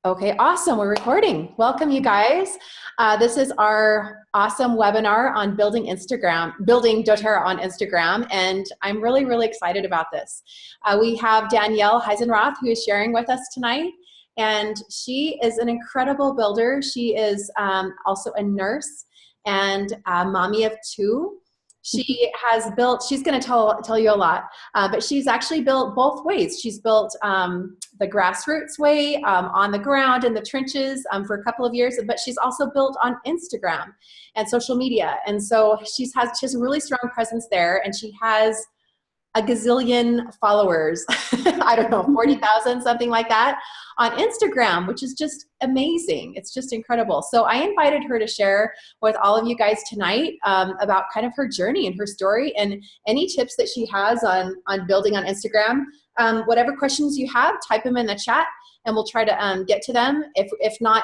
Okay, awesome. We're recording. Welcome, you guys. This is our awesome webinar on building doTERRA on Instagram, and I'm really, really excited about this. We have Danielle Heisenroth, who is sharing with us tonight, and she is an incredible builder. She is also a nurse and a mommy of two. She has built, she's going to tell you a lot, but she's actually built both ways. She's built the grassroots way on the ground in the trenches for a couple of years, but she's also built on Instagram and social media. And so she has a really strong presence there, and she has a gazillion followers, I don't know, 40,000, something like that, on Instagram, which is just amazing. It's just incredible. So I invited her to share with all of you guys tonight about kind of her journey and her story and any tips that she has on building on Instagram. Whatever questions you have, type them in the chat and we'll try to get to them. If not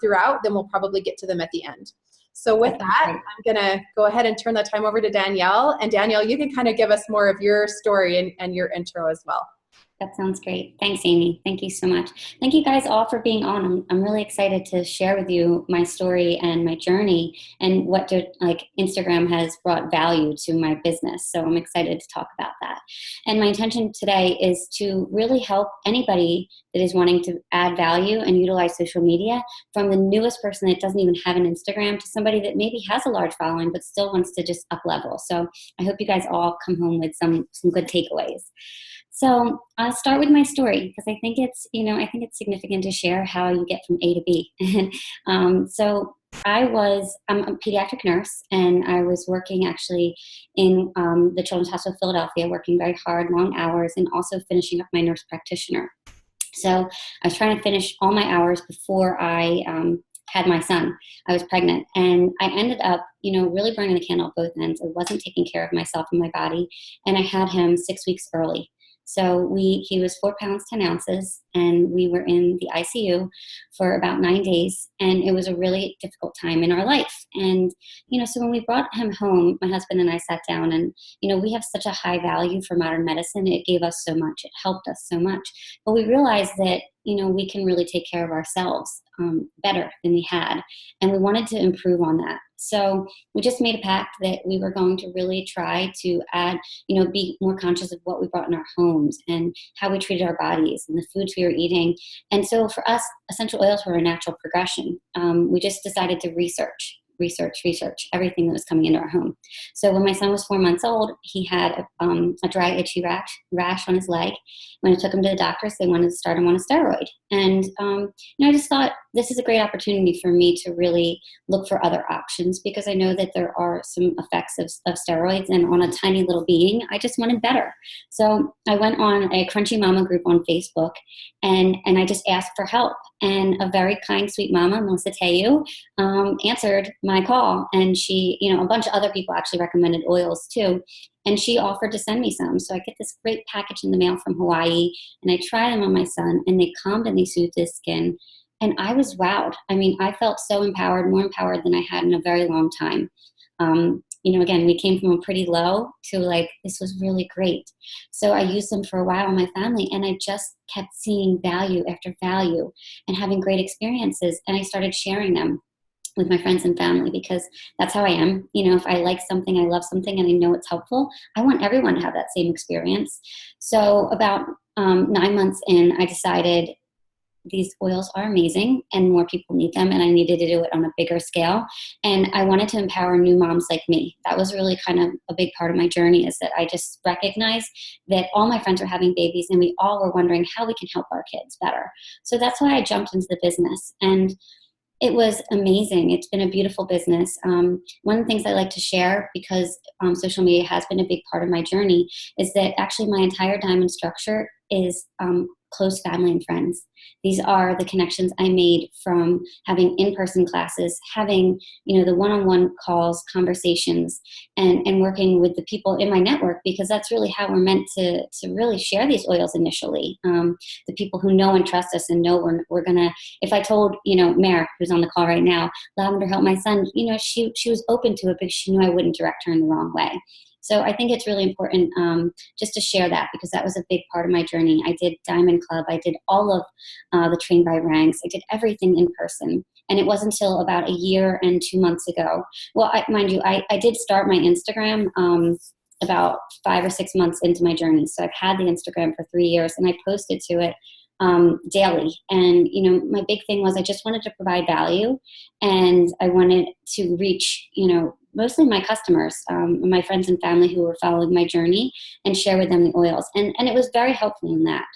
throughout, then we'll probably get to them at the end. So with that, I'm going to go ahead and turn the time over to Danielle. And Danielle, you can kind of give us more of your story and your intro as well. That sounds great. Thanks, Amy. Thank you so much. Thank you guys all for being on. I'm really excited to share with you my story and my journey and what Instagram has brought value to my business. So I'm excited to talk about that. And my intention today is to really help anybody that is wanting to add value and utilize social media, from the newest person that doesn't even have an Instagram to somebody that maybe has a large following but still wants to just up level. So I hope you guys all come home with some good takeaways. So I'll start with my story because I think it's significant to share how you get from A to B. So I'm a pediatric nurse, and I was working actually in the Children's Hospital of Philadelphia, working very hard, long hours, and also finishing up my nurse practitioner. So I was trying to finish all my hours before I had my son. I was pregnant, and I ended up, really burning the candle at both ends. I wasn't taking care of myself and my body, and I had him 6 weeks early. So he was 4 pounds, 10 ounces, and we were in the ICU for about 9 days, and it was a really difficult time in our life. And, so when we brought him home, my husband and I sat down, and, we have such a high value for modern medicine. It gave us so much. It helped us so much. But we realized that, we can really take care of ourselves better than we had, and we wanted to improve on that. So we just made a pact that we were going to really try to add, be more conscious of what we brought in our homes and how we treated our bodies and the foods we were eating. And so for us, essential oils were a natural progression. We just decided to research everything that was coming into our home. So when my son was 4 months old, he had a dry, itchy rash on his leg. When I took him to the doctors, they wanted to start him on a steroid. And I just thought this is a great opportunity for me to really look for other options, because I know that there are some effects of steroids, and on a tiny little being, I just wanted better. So I went on a Crunchy Mama group on Facebook, and I just asked for help. And a very kind, sweet mama, Melissa Teyu, answered my call, and she, a bunch of other people actually recommended oils too. And she offered to send me some. So I get this great package in the mail from Hawaii, and I try them on my son, and they calmed and they soothed his skin. And I was wowed. I mean, I felt so empowered, more empowered than I had in a very long time. Again, we came from a pretty low to this was really great. So I used them for a while in my family, and I just kept seeing value after value and having great experiences. And I started sharing them with my friends and family, because that's how I am. If I like something, I love something, and I know it's helpful, I want everyone to have that same experience. So about 9 months in, I decided these oils are amazing and more people need them, and I needed to do it on a bigger scale. And I wanted to empower new moms like me. That was really kind of a big part of my journey, is that I just recognized that all my friends were having babies, and we all were wondering how we can help our kids better. So that's why I jumped into the business, and it was amazing. It's been a beautiful business. One of the things I like to share, because social media has been a big part of my journey, is that actually my entire diamond structure is close family and friends. These are the connections I made from having in-person classes, having, the one-on-one calls, conversations, and working with the people in my network, because that's really how we're meant to really share these oils initially. The people who know and trust us and know we're gonna, if I told, Mare, who's on the call right now, lavender helped my son, she was open to it because she knew I wouldn't direct her in the wrong way. So I think it's really important just to share that, because that was a big part of my journey. I did Diamond Club. I did all of the Train by Ranks. I did everything in person. And it wasn't until about a year and 2 months ago. Well, mind you, I did start my Instagram about 5 or 6 months into my journey. So I've had the Instagram for 3 years, and I posted to it daily. And, my big thing was I just wanted to provide value, and I wanted to reach, mostly my customers, my friends and family who were following my journey, and share with them the oils. And it was very helpful in that.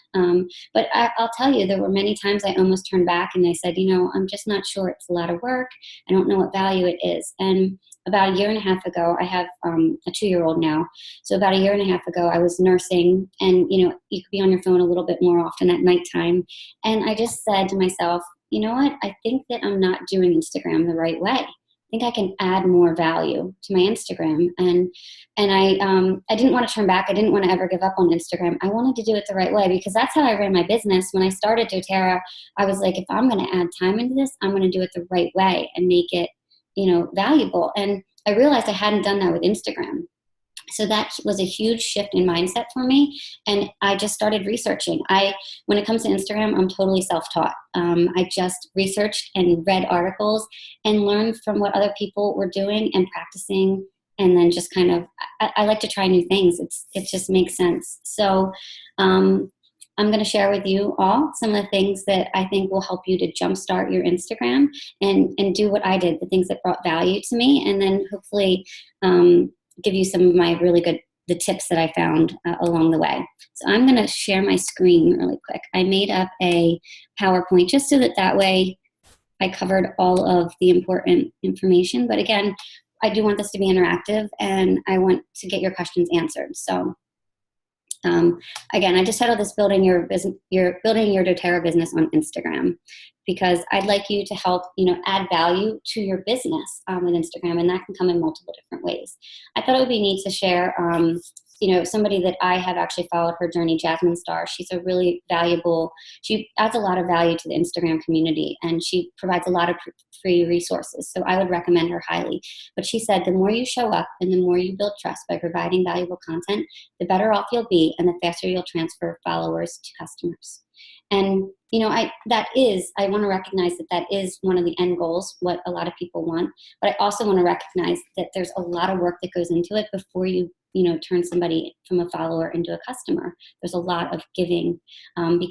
But I'll tell you, there were many times I almost turned back and I said, I'm just not sure. It's a lot of work. I don't know what value it is. And about a year and a half ago, I have a 2-year-old now. So about a year and a half ago, I was nursing, and, you could be on your phone a little bit more often at nighttime. And I just said to myself, you know what? I think that I'm not doing Instagram the right way. I think I can add more value to my Instagram. And I didn't want to turn back. I didn't want to ever give up on Instagram. I wanted to do it the right way, because that's how I ran my business. When I started doTERRA, I was like, if I'm going to add time into this, I'm going to do it the right way and make it, valuable. And I realized I hadn't done that with Instagram. So that was a huge shift in mindset for me. And I just started researching. When it comes to Instagram, I'm totally self-taught. I just researched and read articles and learned from what other people were doing and practicing. And then just kind of, I like to try new things. It just makes sense. So, I'm going to share with you all some of the things that I think will help you to jumpstart your Instagram and do what I did, the things that brought value to me, and then hopefully give you some of my really good, the tips that I found along the way. So I'm going to share my screen really quick. I made up a PowerPoint just so that way I covered all of the important information. But again, I do want this to be interactive, and I want to get your questions answered. So again, I just titled this building your doTERRA business on Instagram, because I'd like you to help, add value to your business with Instagram, and that can come in multiple different ways. I thought it would be neat to share, somebody that I have actually followed her journey, Jasmine Star. She's a really valuable, she adds a lot of value to the Instagram community, and she provides a lot of free resources. So I would recommend her highly. But she said, the more you show up and the more you build trust by providing valuable content, the better off you'll be, and the faster you'll transfer followers to customers. And, I want to recognize that is one of the end goals, what a lot of people want. But I also want to recognize that there's a lot of work that goes into it before you turn somebody from a follower into a customer. There's a lot of giving. And,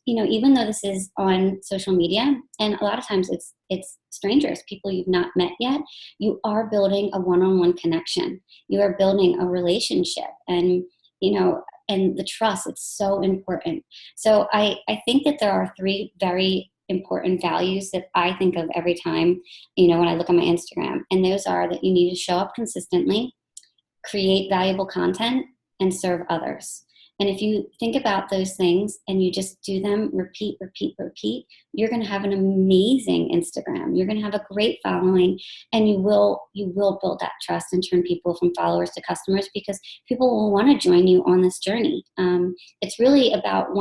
even though this is on social media, and a lot of times it's strangers, people you've not met yet, you are building a one-on-one connection. You are building a relationship. And, and the trust, it's so important. So I think that there are 3 very important values that I think of every time, when I look at my Instagram. And those are that you need to show up consistently, create valuable content, and serve others. And if you think about those things and you just do them, repeat, you're going to have an amazing Instagram. You're going to have a great following, and you will build that trust and turn people from followers to customers, because people will want to join you on this journey. It's really about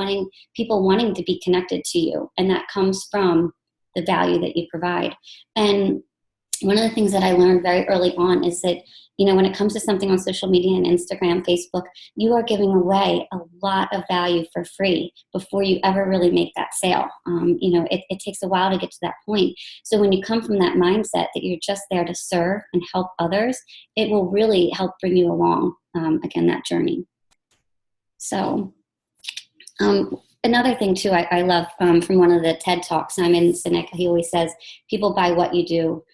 people wanting to be connected to you, and that comes from the value that you provide. And one of the things that I learned very early on is that, when it comes to something on social media and Instagram, Facebook, you are giving away a lot of value for free before you ever really make that sale. It takes a while to get to that point. So when you come from that mindset that you're just there to serve and help others, it will really help bring you along, again, that journey. So another thing too, I love from one of the TED Talks, Simon Sinek, he always says, people buy what you do.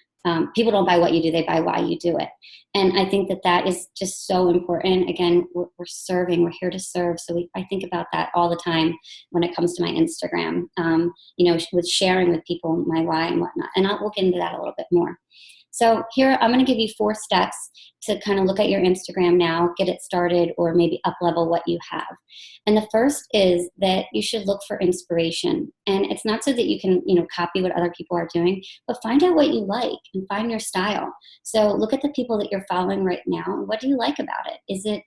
People don't buy what you do, they buy why you do it. And I think that is just so important. Again, we're serving, we're here to serve. So I think about that all the time when it comes to my Instagram, with sharing with people my why and whatnot. And we'll get into that a little bit more. So here, I'm going to give you 4 steps to kind of look at your Instagram now, get it started, or maybe up level what you have. And the first is that you should look for inspiration. And it's not so that you can, copy what other people are doing, but find out what you like and find your style. So look at the people that you're following right now. What do you like about it? Is it,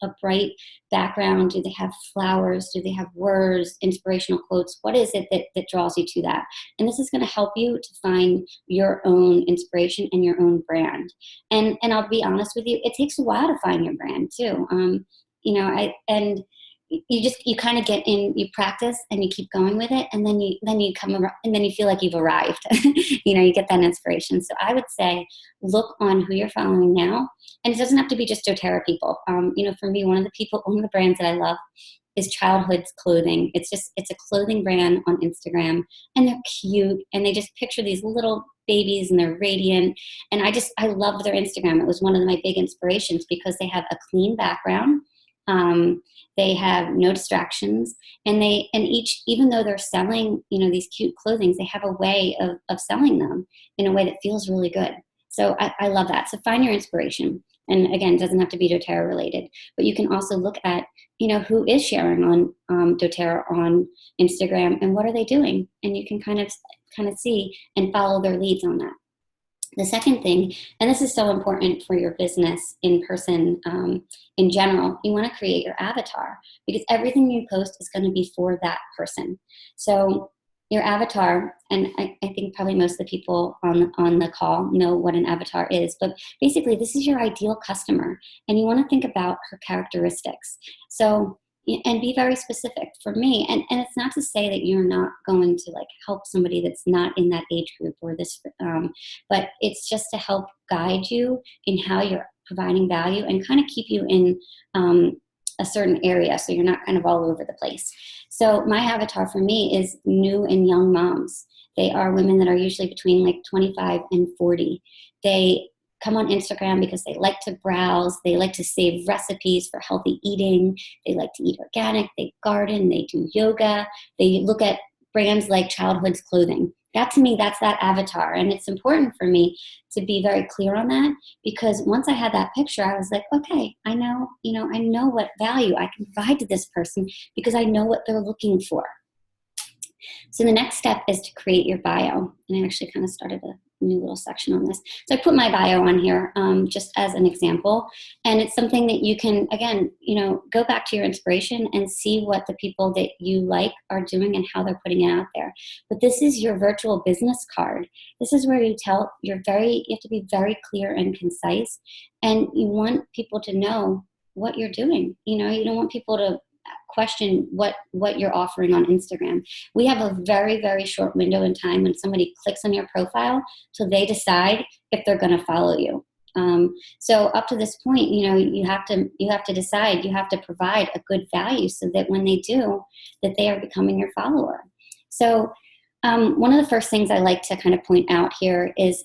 a bright background? Do they have flowers? Do they have words, inspirational quotes? What is it that draws you to that? And this is going to help you to find your own inspiration and your own brand. And I'll be honest with you, it takes a while to find your brand too. And you kind of get in, you practice and you keep going with it, and then you come around, and then you feel like you've arrived. You get that inspiration. So I would say look on who you're following now, and it doesn't have to be just doTERRA people. For me, one of the brands that I love is Childhood's Clothing. It's a clothing brand on Instagram, and they're cute, and they just picture these little babies and they're radiant. And I love their Instagram. It was one of my big inspirations because they have a clean background. They have no distractions, and even though they're selling, these cute clothing, they have a way of selling them in a way that feels really good. So I love that. So find your inspiration. And again, it doesn't have to be doTERRA related, but you can also look at, who is sharing on doTERRA on Instagram and what are they doing? And you can kind of see and follow their leads on that. The second thing, and this is so important for your business in person, in general, you want to create your avatar, because everything you post is going to be for that person. So your avatar, and I think probably most of the people on the call know what an avatar is, but basically this is your ideal customer, and you want to think about her characteristics. So, and be very specific. For me, and it's not to say that you're not going to help somebody that's not in that age group or this, but it's just to help guide you in how you're providing value and kind of keep you in a certain area, so you're not kind of all over the place. So my avatar for me is new and young moms. They are women that are usually between 25 and 40. They come on Instagram because they like to browse. They like to save recipes for healthy eating. They like to eat organic. They garden. They do yoga. They look at brands like Childhood's Clothing. That, to me, that's that avatar. And it's important for me to be very clear on that, because once I had that picture, I was like, okay, I know what value I can provide to this person because I know what they're looking for. So the next step is to create your bio. And I actually kind of started a new little section on this. So I put my bio on here just as an example. And it's something that you can, again, go back to your inspiration and see what the people that you like are doing and how they're putting it out there. But this is your virtual business card. This is where you have to be very clear and concise. And you want people to know what you're doing. You don't want people to question what you're offering on Instagram. We have a very, very short window in time when somebody clicks on your profile till they decide if they're going to follow you. So up to this point, you have to decide, you have to provide a good value so that when they do, that they are becoming your follower. So one of the first things I like to kind of point out here is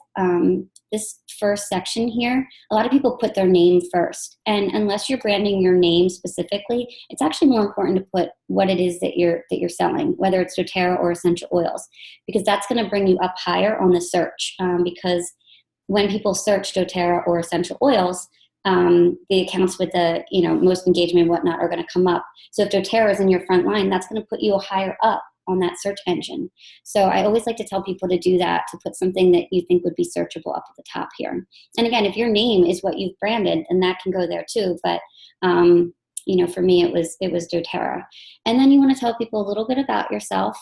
this first section here. A lot of people put their name first, and unless you're branding your name specifically, it's actually more important to put what it is that you're selling, whether it's doTERRA or essential oils, because that's going to bring you up higher on the search. Because when people search doTERRA or essential oils, the accounts with the most engagement and whatnot are going to come up. So if doTERRA is in your front line, that's going to put you higher up on that search engine. So I always like to tell people to do that, to put something that you think would be searchable up at the top here. And again, if your name is what you've branded, then that can go there too. But for me, it was doTERRA. And then you want to tell people a little bit about yourself.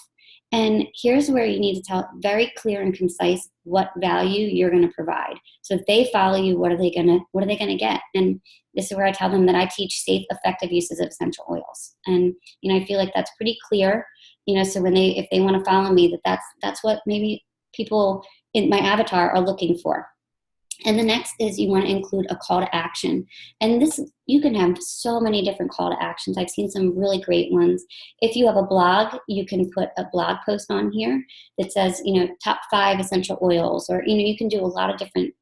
And here's where you need to tell very clear and concise what value you're going to provide. So if they follow you, what are they going to get? And this is where I tell them that I teach safe, effective uses of essential oils. And I feel like that's pretty clear. So if they want to follow me, that's what maybe people in my avatar are looking for. And the next is you want to include a call to action. And this, you can have so many different call to actions. I've seen some really great ones. If you have a blog, you can put a blog post on here that says, top 5 essential oils, or, you can do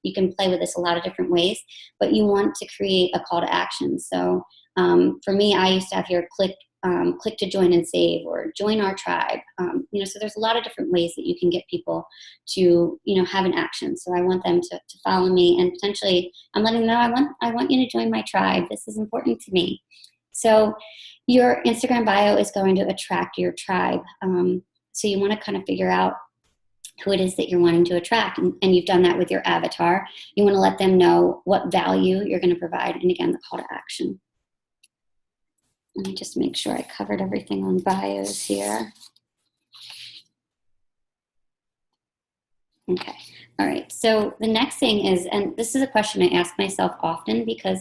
you can play with this a lot of different ways, but you want to create a call to action. So for me, I used to have here, click to join and save, or join our tribe. So there's a lot of different ways that you can get people to, have an action. So I want them to follow me, and potentially I'm letting them know, I want you to join my tribe. This is important to me. So your Instagram bio is going to attract your tribe. So you want to kind of figure out who it is that you're wanting to attract. And you've done that with your avatar. You want to let them know what value you're going to provide. And again, the call to action. Let me just make sure I covered everything on bios here. Okay. All right. So the next thing is, and this is a question I ask myself often because,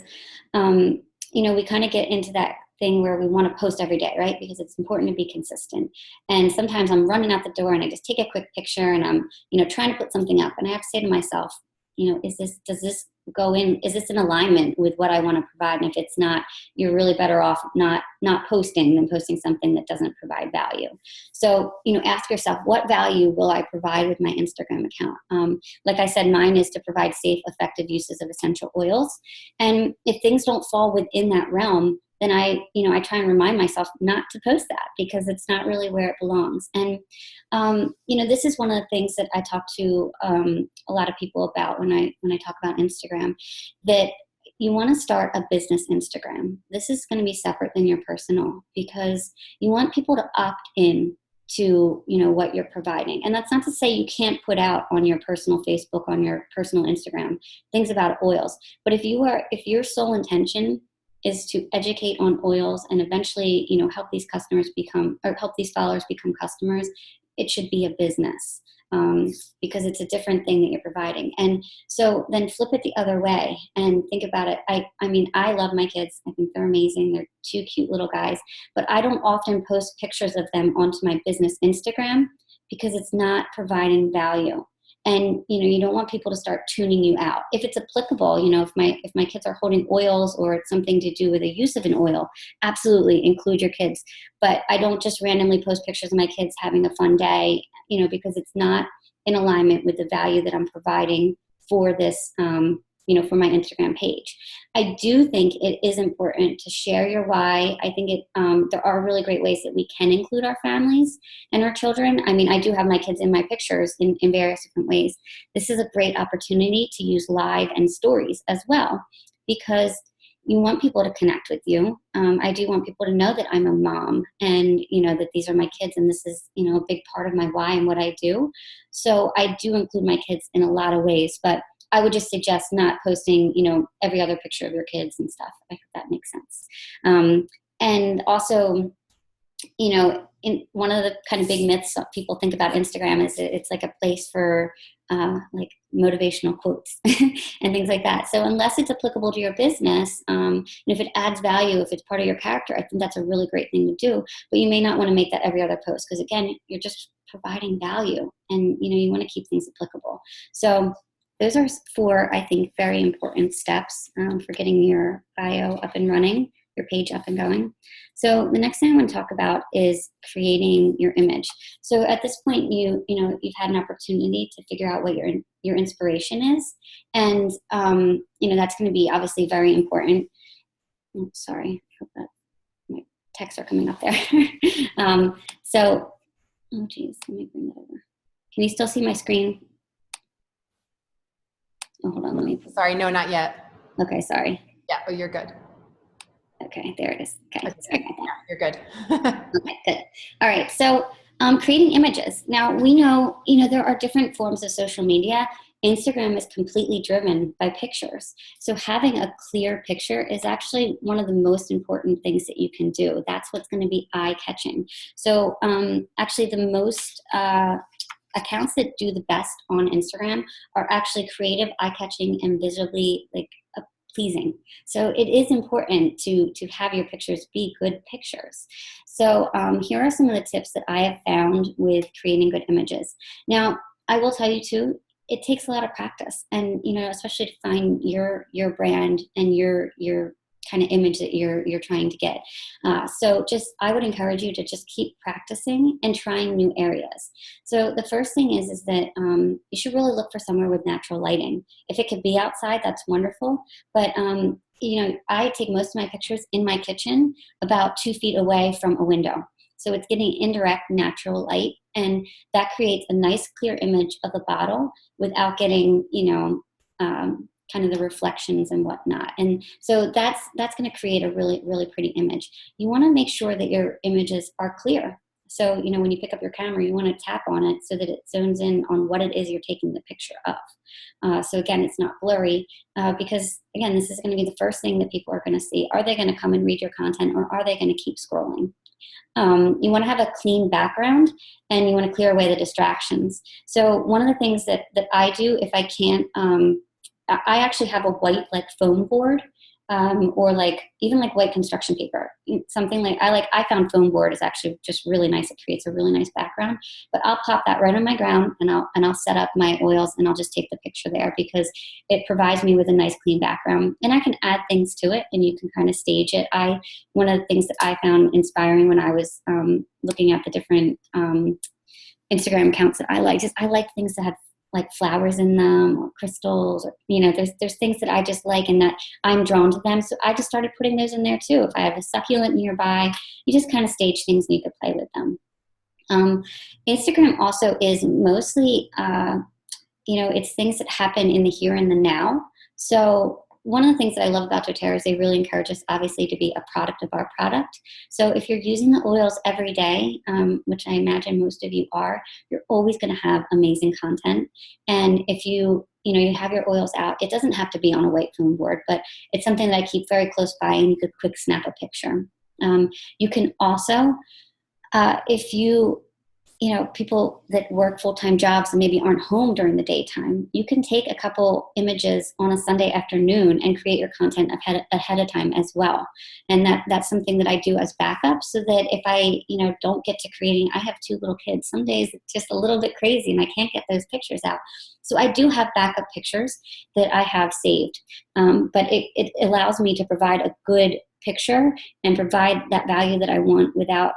we kind of get into that thing where we want to post every day, right? Because it's important to be consistent. And sometimes I'm running out the door and I just take a quick picture and I'm, trying to put something up. And I have to say to myself, does this go in, is this in alignment with what I want to provide? And if it's not, you're really better off not posting than posting something that doesn't provide value. So, ask yourself, what value will I provide with my Instagram account? Like I said, mine is to provide safe, effective uses of essential oils. And if things don't fall within that realm, then I try and remind myself not to post that because it's not really where it belongs. And, this is one of the things that I talk to a lot of people about when I talk about Instagram, that you want to start a business Instagram. This is going to be separate than your personal because you want people to opt in to what you're providing. And that's not to say you can't put out on your personal Facebook, on your personal Instagram, things about oils. But if your sole intention is to educate on oils and eventually, help these help these followers become customers, it should be a business because it's a different thing that you're providing. And so then flip it the other way and think about it. I love my kids. I think they're amazing. They're two cute little guys, but I don't often post pictures of them onto my business Instagram because it's not providing value. And you don't want people to start tuning you out. If it's applicable, if my kids are holding oils or it's something to do with the use of an oil, absolutely include your kids. But I don't just randomly post pictures of my kids having a fun day, because it's not in alignment with the value that I'm providing for this, for my Instagram page. I do think it is important to share your why. I think there are really great ways that we can include our families and our children. I do have my kids in my pictures in various different ways. This is a great opportunity to use live and stories as well, because you want people to connect with you. I do want people to know that I'm a mom and, that these are my kids and this is, a big part of my why and what I do. So I do include my kids in a lot of ways, but I would just suggest not posting, every other picture of your kids and stuff. I hope that makes sense. And also, in one of the kind of big myths that people think about Instagram is it's like a place for like motivational quotes and things like that. So unless it's applicable to your business, and if it adds value, if it's part of your character, I think that's a really great thing to do. But you may not want to make that every other post because again, you're just providing value and you want to keep things applicable. So those are 4, I think, very important steps for getting your bio up and running, your page up and going. So the next thing I want to talk about is creating your image. So at this point, you've had an opportunity to figure out what your inspiration is, and that's going to be obviously very important. Oh, sorry, I hope that my texts are coming up there. Oh geez, let me bring that over. Can you still see my screen? Oh, hold on, let me. Sorry, no, not yet. Okay, sorry. Yeah, oh, you're good. Okay, there it is. Okay, sorry about that. Yeah, you're good. Okay, good. All right, so creating images. Now, we know, there are different forms of social media. Instagram is completely driven by pictures. So having a clear picture is actually one of the most important things that you can do. That's what's going to be eye-catching. So actually the most accounts that do the best on Instagram are actually creative, eye-catching, and visually pleasing. So it is important to have your pictures be good pictures. So here are some of the tips that I have found with creating good images. Now, I will tell you too, it takes a lot of practice, and especially to find your brand and your kind of image that you're trying to get. So I would encourage you to just keep practicing and trying new areas. So the first thing is that you should really look for somewhere with natural lighting. If it could be outside, that's wonderful. But I take most of my pictures in my kitchen about 2 feet away from a window. So it's getting indirect natural light, and that creates a nice clear image of the bottle without getting, kind of the reflections and whatnot. And so that's going to create a really, really pretty image. You want to make sure that your images are clear. So, when you pick up your camera, you want to tap on it so that it zones in on what it is you're taking the picture of. So again, it's not blurry because again, this is going to be the first thing that people are going to see. Are they going to come and read your content, or are they going to keep scrolling? You want to have a clean background, and you want to clear away the distractions. So one of the things that I do, if I can't, I actually have a white like foam board, or like even like white construction paper, something like I found foam board is actually just really nice. It creates a really nice background, but I'll pop that right on my ground, and I'll set up my oils, and I'll just take the picture there because it provides me with a nice clean background, and I can add things to it, and you can kind of stage it. One of the things that I found inspiring when I was looking at the different Instagram accounts that I liked is I like things that have like flowers in them or crystals, or there's things that I just like and that I'm drawn to them. So I just started putting those in there too. If I have a succulent nearby, you just kind of stage things and you could play with them. Instagram also is mostly it's things that happen in the here and the now. So one of the things that I love about doTERRA is they really encourage us, obviously, to be a product of our product. So if you're using the oils every day, which I imagine most of you are, you're always going to have amazing content. And if you have your oils out, it doesn't have to be on a white foam board, but it's something that I keep very close by, and you could quick snap a picture. You can also, if you people that work full-time jobs and maybe aren't home during the daytime, you can take a couple images on a Sunday afternoon and create your content ahead of time as well. And that's something that I do as backup, so that if I, don't get to creating, I have 2 little kids. Some days it's just a little bit crazy and I can't get those pictures out. So I do have backup pictures that I have saved. But it allows me to provide a good picture and provide that value that I want without,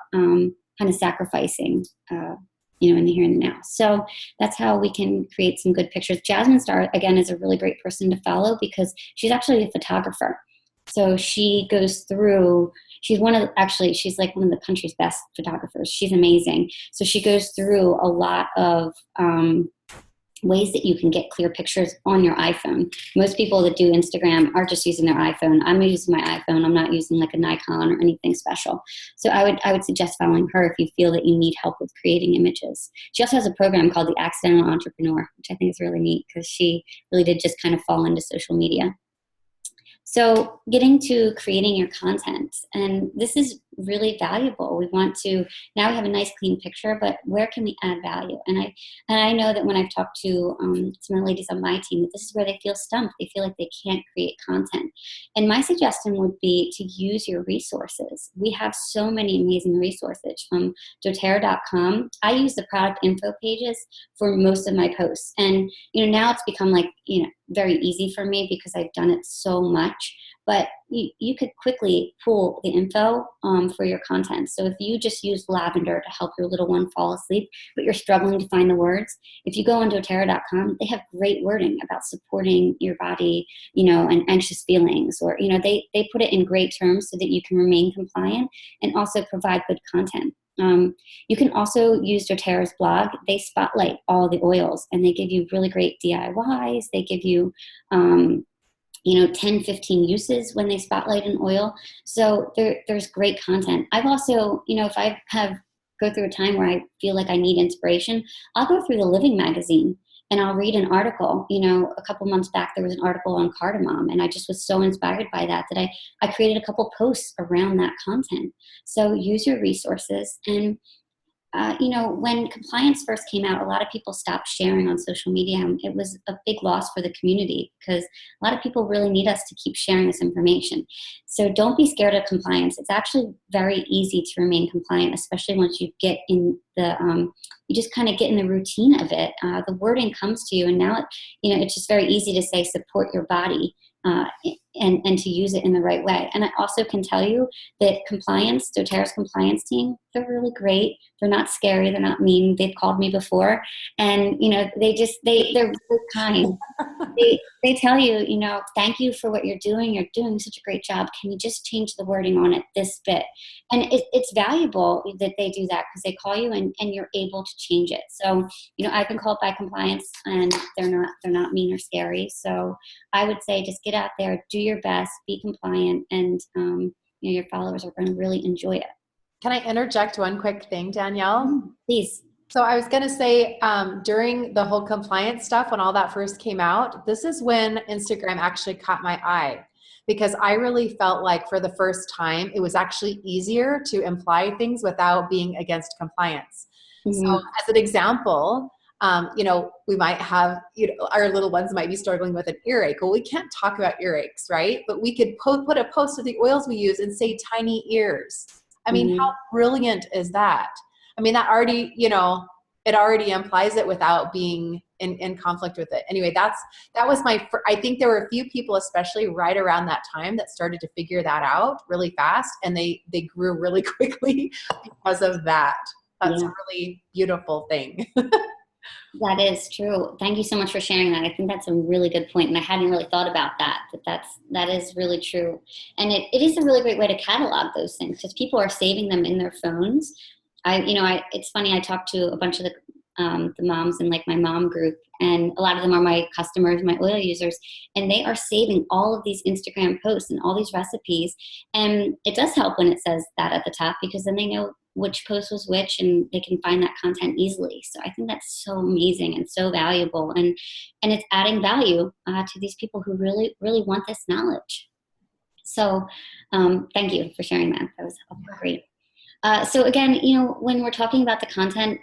kind of sacrificing, in the here and the now. So that's how we can create some good pictures. Jasmine Star, again, is a really great person to follow because she's actually a photographer. So she goes through, she's like one of the country's best photographers. She's amazing. So she goes through a lot of, ways that you can get clear pictures on your iPhone. Most people that do Instagram are just using their iPhone. I'm using my iPhone. I'm not using like a Nikon or anything special. So I would suggest following her if you feel that you need help with creating images. She also has a program called The Accidental Entrepreneur, which I think is really neat because she really did just kind of fall into social media. So getting to creating your content, and this is really valuable. We want to, now we have a nice clean picture, but where can we add value? And I know that when I've talked to some of the ladies on my team, that this is where they feel stumped. They feel like they can't create content. And my suggestion would be to use your resources. We have so many amazing resources from doTERRA.com. I use the product info pages for most of my posts. And, now it's become very easy for me because I've done it so much. But you could quickly pull the info for your content. So if you just use lavender to help your little one fall asleep, but you're struggling to find the words, if you go on doTERRA.com, they have great wording about supporting your body, and anxious feelings, or, they put it in great terms so that you can remain compliant and also provide good content. You can also use doTERRA's blog. They spotlight all the oils and they give you really great DIYs. They give you, 10, 15 uses when they spotlight an oil. So there's great content. I've also, if I go through a time where I feel like I need inspiration, I'll go through the Living magazine and I'll read an article. A couple months back, there was an article on cardamom, and I just was so inspired by that I created a couple posts around that content. So use your resources. And when compliance first came out, a lot of people stopped sharing on social media. It was a big loss for the community because a lot of people really need us to keep sharing this information. So don't be scared of compliance. It's actually very easy to remain compliant, especially once you get in you just kind of get in the routine of it. The wording comes to you, and now it's just very easy to say support your body. And to use it in the right way. And I also can tell you that doTERRA's compliance team, they're really great. They're not scary. They're not mean. They've called me before, and they're really kind. They tell you, thank you for what you're doing. You're doing such a great job. Can you just change the wording on it this bit? And it's valuable that they do that because they call you and you're able to change it. So I've been called by compliance, and they're not mean or scary. So I would say just get out there, do your best, be compliant, and your followers are going to really enjoy it. Can I interject one quick thing, Danielle? Please. So I was going to say, during the whole compliance stuff, when all that first came out, this is when Instagram actually caught my eye, because I really felt like for the first time, it was actually easier to imply things without being against compliance. So Mm-hmm. as an example, we might have, our little ones might be struggling with an earache. Well, we can't talk about earaches, right? But we could put a post of the oils we use and say tiny ears. I mean, how Mm-hmm. brilliant is that? I mean, that already, it already implies it without being in conflict with it. Anyway, that was I think there were a few people, especially right around that time, that started to figure that out really fast, and they grew really quickly because of that. That's a Yeah. really beautiful thing. That is true. Thank you so much for sharing that. I think that's a really good point, and I hadn't really thought about that. That is really true, and it is a really great way to catalog those things because people are saving them in their phones. It's funny. I talked to a bunch of the moms in like my mom group, and a lot of them are my customers, my oil users, and they are saving all of these Instagram posts and all these recipes. And it does help when it says that at the top because then they know which post was which and they can find that content easily. So I think that's so amazing and so valuable, and it's adding value to these people who really really want this knowledge. So thank you for sharing that. That was great. So again, when we're talking about the content,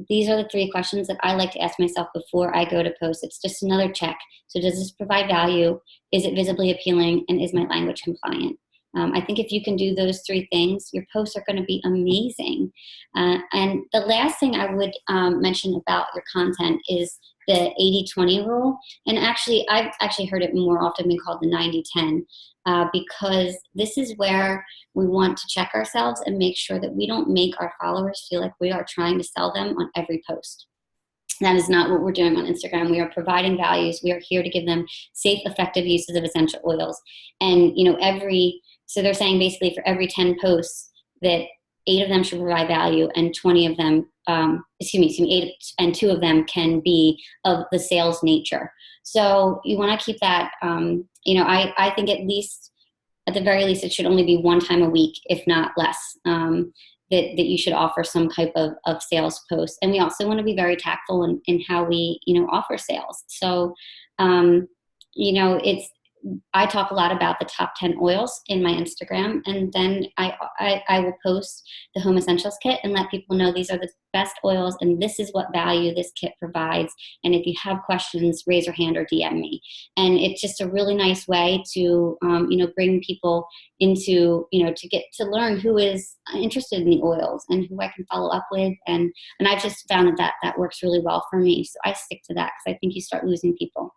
these are the three questions that I like to ask myself before I go to post. It's just another check. So does this provide value? Is it visibly appealing? And is my language compliant? I think if you can do those three things, your posts are going to be amazing. And the last thing I would mention about your content is the 80-20 rule. And actually, I've actually heard it more often been called the 90-10 because this is where we want to check ourselves and make sure that we don't make our followers feel like we are trying to sell them on every post. That is not what we're doing on Instagram. We are providing values. We are here to give them safe, effective uses of essential oils. And, so they're saying basically for every 10 posts that 8 of them should provide value and 20 of them, 8 and 2 of them can be of the sales nature. So you want to keep that, I think at the very least, it should only be one time a week, if not less, that you should offer some type of sales post. And we also want to be very tactful in how we, offer sales. So, I talk a lot about the top 10 oils in my Instagram, and then I will post the Home Essentials Kit and let people know these are the best oils and this is what value this kit provides. And if you have questions, raise your hand or DM me. And it's just a really nice way to, bring people into, to get to learn who is interested in the oils and who I can follow up with. And I've just found that works really well for me. So I stick to that because I think you start losing people.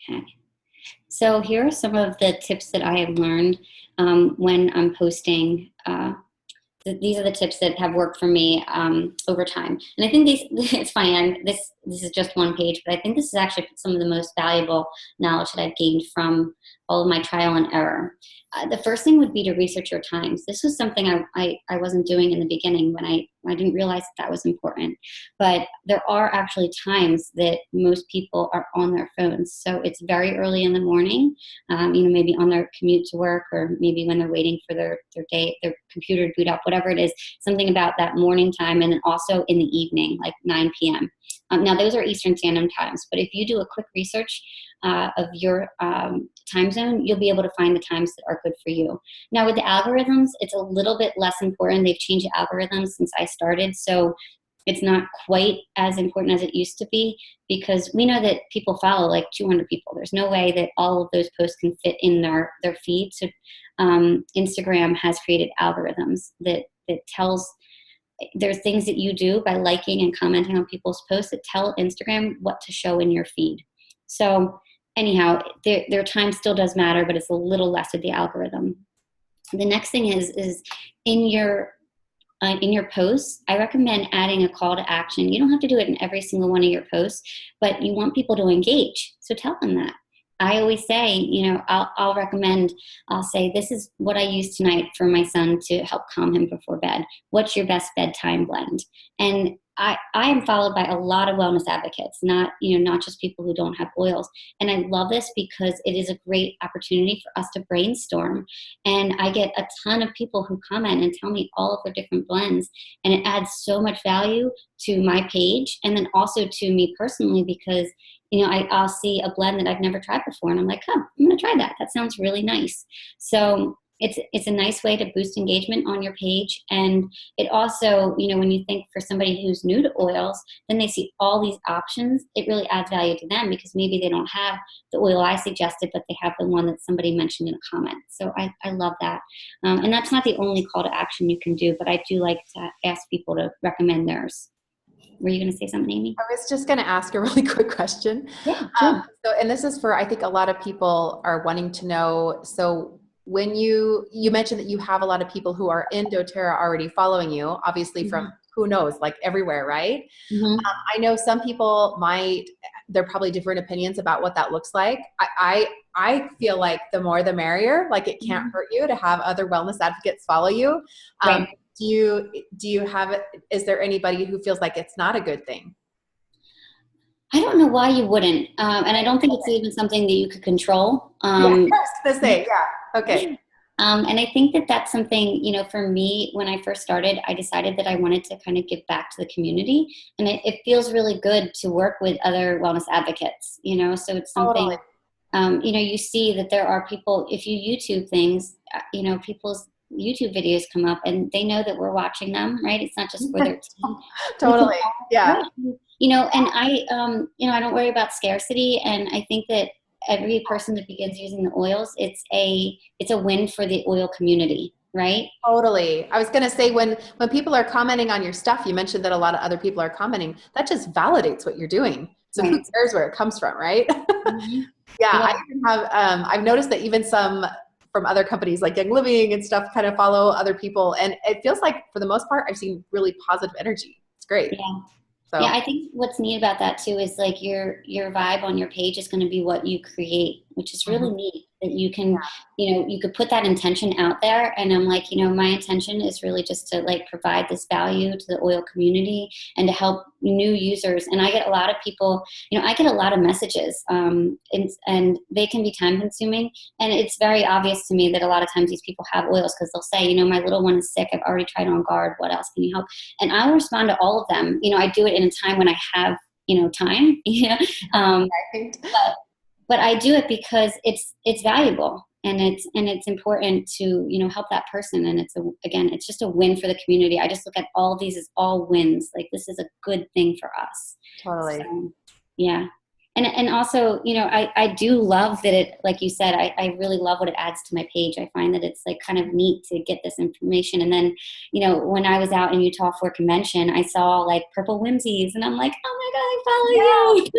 Okay. So here are some of the tips that I have learned when I'm posting. These are the tips that have worked for me over time. And I think it's funny, this is just one page, but I think this is actually some of the most valuable knowledge that I've gained from all of my trial and error. The first thing would be to research your times. This was something I wasn't doing in the beginning when I didn't realize that was important. But there are actually times that most people are on their phones. So it's very early in the morning, maybe on their commute to work or maybe when they're waiting for their computer to boot up, whatever it is, something about that morning time, and then also in the evening, like 9 p.m. Now, those are Eastern Standard Times, but if you do a quick research of your time zone, you'll be able to find the times that are good for you. Now, with the algorithms, it's a little bit less important. They've changed the algorithms since I started, so it's not quite as important as it used to be because we know that people follow like 200 people. There's no way that all of those posts can fit in their feed. So Instagram has created algorithms that tells there's things that you do by liking and commenting on people's posts that tell Instagram what to show in your feed. So anyhow, their time still does matter, but it's a little less with the algorithm. The next thing is in your posts, I recommend adding a call to action. You don't have to do it in every single one of your posts, but you want people to engage. So tell them that. I always say, I'll say, this is what I used tonight for my son to help calm him before bed. What's your best bedtime blend? And I am followed by a lot of wellness advocates, not, not just people who don't have oils. And I love this because it is a great opportunity for us to brainstorm. And I get a ton of people who comment and tell me all of their different blends. And it adds so much value to my page and then also to me personally because, I'll see a blend that I've never tried before. And I'm like, I'm going to try that. That sounds really nice. So it's a nice way to boost engagement on your page. And it also, when you think for somebody who's new to oils, then they see all these options. It really adds value to them because maybe they don't have the oil I suggested, but they have the one that somebody mentioned in a comment. So I love that. And that's not the only call to action you can do, but I do like to ask people to recommend theirs. Were you going to say something, Amy? I was just going to ask a really quick question. Yeah, sure. And this is for, I think a lot of people are wanting to know. So when you mentioned that you have a lot of people who are in doTERRA already following you, obviously from who knows, like everywhere, right? Mm-hmm. I know some people there are probably different opinions about what that looks like. I feel like the more the merrier, like it can't hurt you to have other wellness advocates follow you. Right. Do you have, is there anybody who feels like it's not a good thing? I don't know why you wouldn't. And I don't think it's even something that you could control. Yeah, I was going to say, yeah. Okay. And I think that that's something, for me, when I first started, I decided that I wanted to kind of give back to the community. And it feels really good to work with other wellness advocates, so it's something, Totally. you see that there are people, if you YouTube things, people's YouTube videos come up and they know that we're watching them, right? It's not just for their team. Totally. Yeah. And I don't worry about scarcity. And I think that every person that begins using the oils, it's a win for the oil community, right? Totally. I was going to say when people are commenting on your stuff, you mentioned that a lot of other people are commenting. That just validates what you're doing. So who cares where it comes from, right? Mm-hmm. Yeah, Yeah. I even have. I've noticed that even some from other companies like Young Living and stuff kind of follow other people, and it feels like for the most part, I've seen really positive energy. It's great. Yeah. So. Yeah, I think what's neat about that too is like your vibe on your page is going to be what you create, which is really neat that you can, you could put that intention out there. And I'm like, my intention is really just to like provide this value to the oil community and to help new users. And I get a lot of people, I get a lot of messages, and they can be time consuming. And it's very obvious to me that a lot of times these people have oils because they'll say, my little one is sick. I've already tried On Guard. What else can you help? And I'll respond to all of them. I do it in a time when I have, time, but I do it because it's valuable and it's important to, help that person. And it's just a win for the community. I just look at all of these as all wins. Like this is a good thing for us. Totally. So, yeah. And also, I do love that it, like you said, I really love what it adds to my page. I find that it's like kind of neat to get this information. And then, when I was out in Utah for a convention, I saw like Purple Whimsies and I'm like, oh my God, I follow you.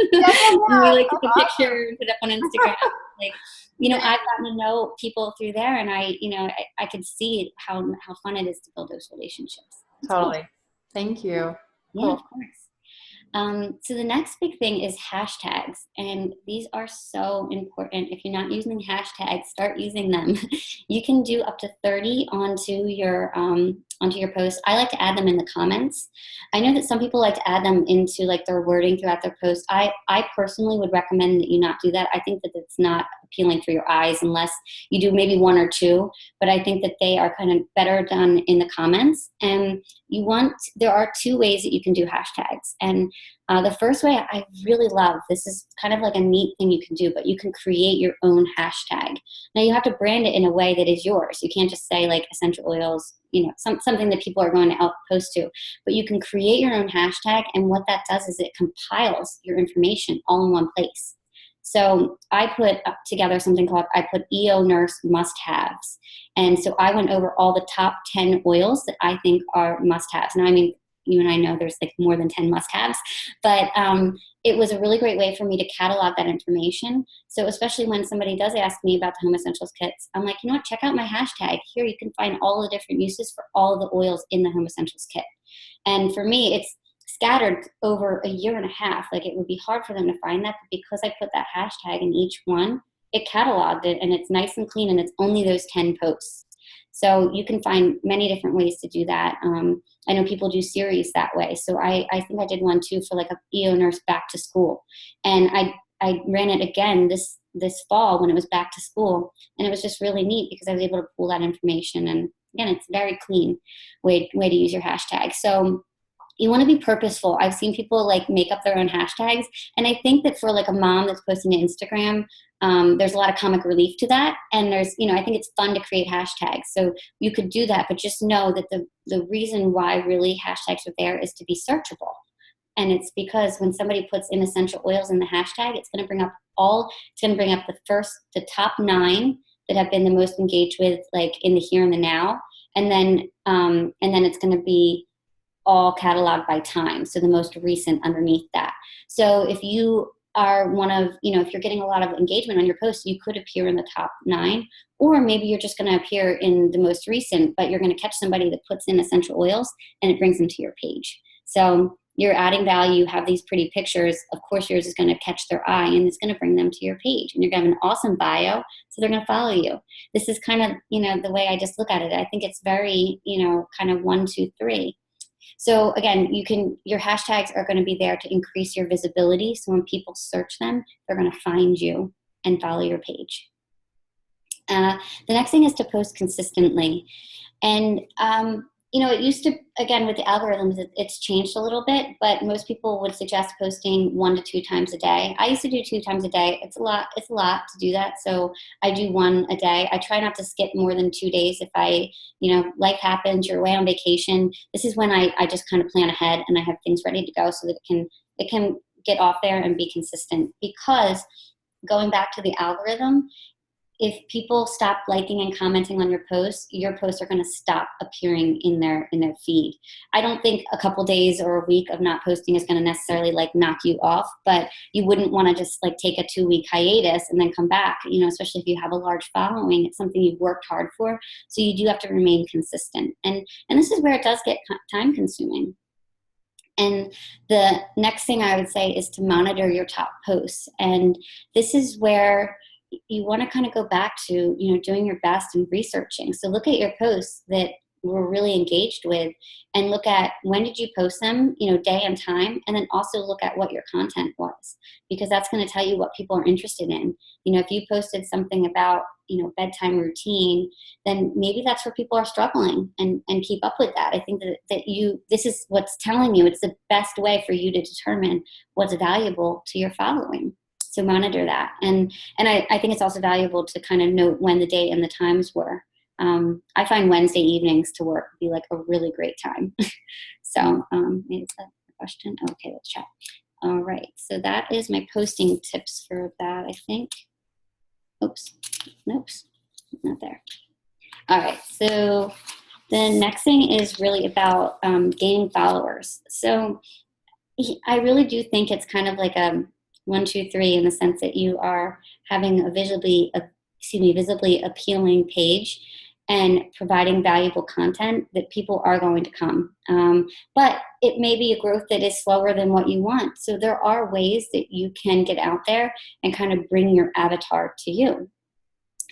And we like took a picture and put it up on Instagram. Like, I've gotten to know people through there and I could see how fun it is to build those relationships. It's Totally. cool. Thank you. Yeah, Cool. of course. So the next big thing is hashtags, and these are so important. If you're not using hashtags, start using them. You can do up to 30 onto your post. I like to add them in the comments. I know that some people like to add them into like their wording throughout their post. I personally would recommend that you not do that. I think that it's not appealing for your eyes unless you do maybe one or two, but I think that they are kind of better done in the comments. And there are two ways that you can do hashtags. And the first way I really love, this is kind of like a neat thing you can do, but you can create your own hashtag. Now you have to brand it in a way that is yours. You can't just say like essential oils, something that people are going to post to, but you can create your own hashtag. And what that does is it compiles your information all in one place. So I put together something called, EO Nurse must-haves. And so I went over all the top 10 oils that I think are must-haves. Now, I mean, you and I know there's like more than 10 must-haves, but it was a really great way for me to catalog that information. So especially when somebody does ask me about the Home Essentials kits, I'm like, check out my hashtag. Here you can find all the different uses for all the oils in the Home Essentials kit. And for me, it's scattered over a year and a half. Like it would be hard for them to find that, but because I put that hashtag in each one, it cataloged it and it's nice and clean and it's only those 10 posts. So you can find many different ways to do that. I know people do series that way. So I think I did one too for like a EO nurse back to school. And I ran it again this fall when it was back to school. And it was just really neat because I was able to pull that information. And again, it's very clean way to use your hashtag. So you want to be purposeful. I've seen people like make up their own hashtags. And I think that for like a mom that's posting to Instagram, there's a lot of comic relief to that. And there's, I think it's fun to create hashtags. So you could do that, but just know that the reason why really hashtags are there is to be searchable. And it's because when somebody puts in essential oils in the hashtag, it's going to bring up the top 9 that have been the most engaged with, like in the here and the now. And then it's going to be all cataloged by time. So the most recent underneath that. So if you are if you're getting a lot of engagement on your post, you could appear in the top 9, or maybe you're just going to appear in the most recent, but you're going to catch somebody that puts in essential oils and it brings them to your page. So you're adding value, you have these pretty pictures. Of course, yours is going to catch their eye and it's going to bring them to your page. And you're going to have an awesome bio, so they're going to follow you. This is kind of, the way I just look at it. I think it's very, kind of 1, 2, 3. So again, your hashtags are going to be there to increase your visibility. So when people search them, they're going to find you and follow your page. The next thing is to post consistently. And, it used to, again, with the algorithms, it's changed a little bit, but most people would suggest posting 1 to 2 times a day. I used to do 2 times a day. It's a lot to do that. So I do 1 a day. I try not to skip more than 2 days. If life happens, you're away on vacation. This is when I just kind of plan ahead and I have things ready to go so that it can get off there and be consistent. Because going back to the algorithm, if people stop liking and commenting on your posts are going to stop appearing in their feed. I don't think a couple days or a week of not posting is going to necessarily like knock you off, but you wouldn't want to just like take a 2-week hiatus and then come back, especially if you have a large following. It's something you've worked hard for. So you do have to remain consistent. And this is where it does get time consuming. And the next thing I would say is to monitor your top posts. And this is where you want to kind of go back to, doing your best and researching. So look at your posts that we're really engaged with and look at when did you post them, day and time, and then also look at what your content was, because that's going to tell you what people are interested in. If you posted something about, bedtime routine, then maybe that's where people are struggling, and keep up with that. I think this is what's telling you it's the best way for you to determine what's valuable to your following. So monitor that. And I think it's also valuable to kind of note when the date and the times were. I find Wednesday evenings to work would be like a really great time. So maybe is that a question? Okay, let's chat. All right. So that is my posting tips for that, I think. Oops, not there. All right. So the next thing is really about gaining followers. So I really do think it's kind of like a 1, 2, 3 in the sense that you are having a visibly appealing page and providing valuable content that people are going to come. But it may be a growth that is slower than what you want. So there are ways that you can get out there and kind of bring your avatar to you.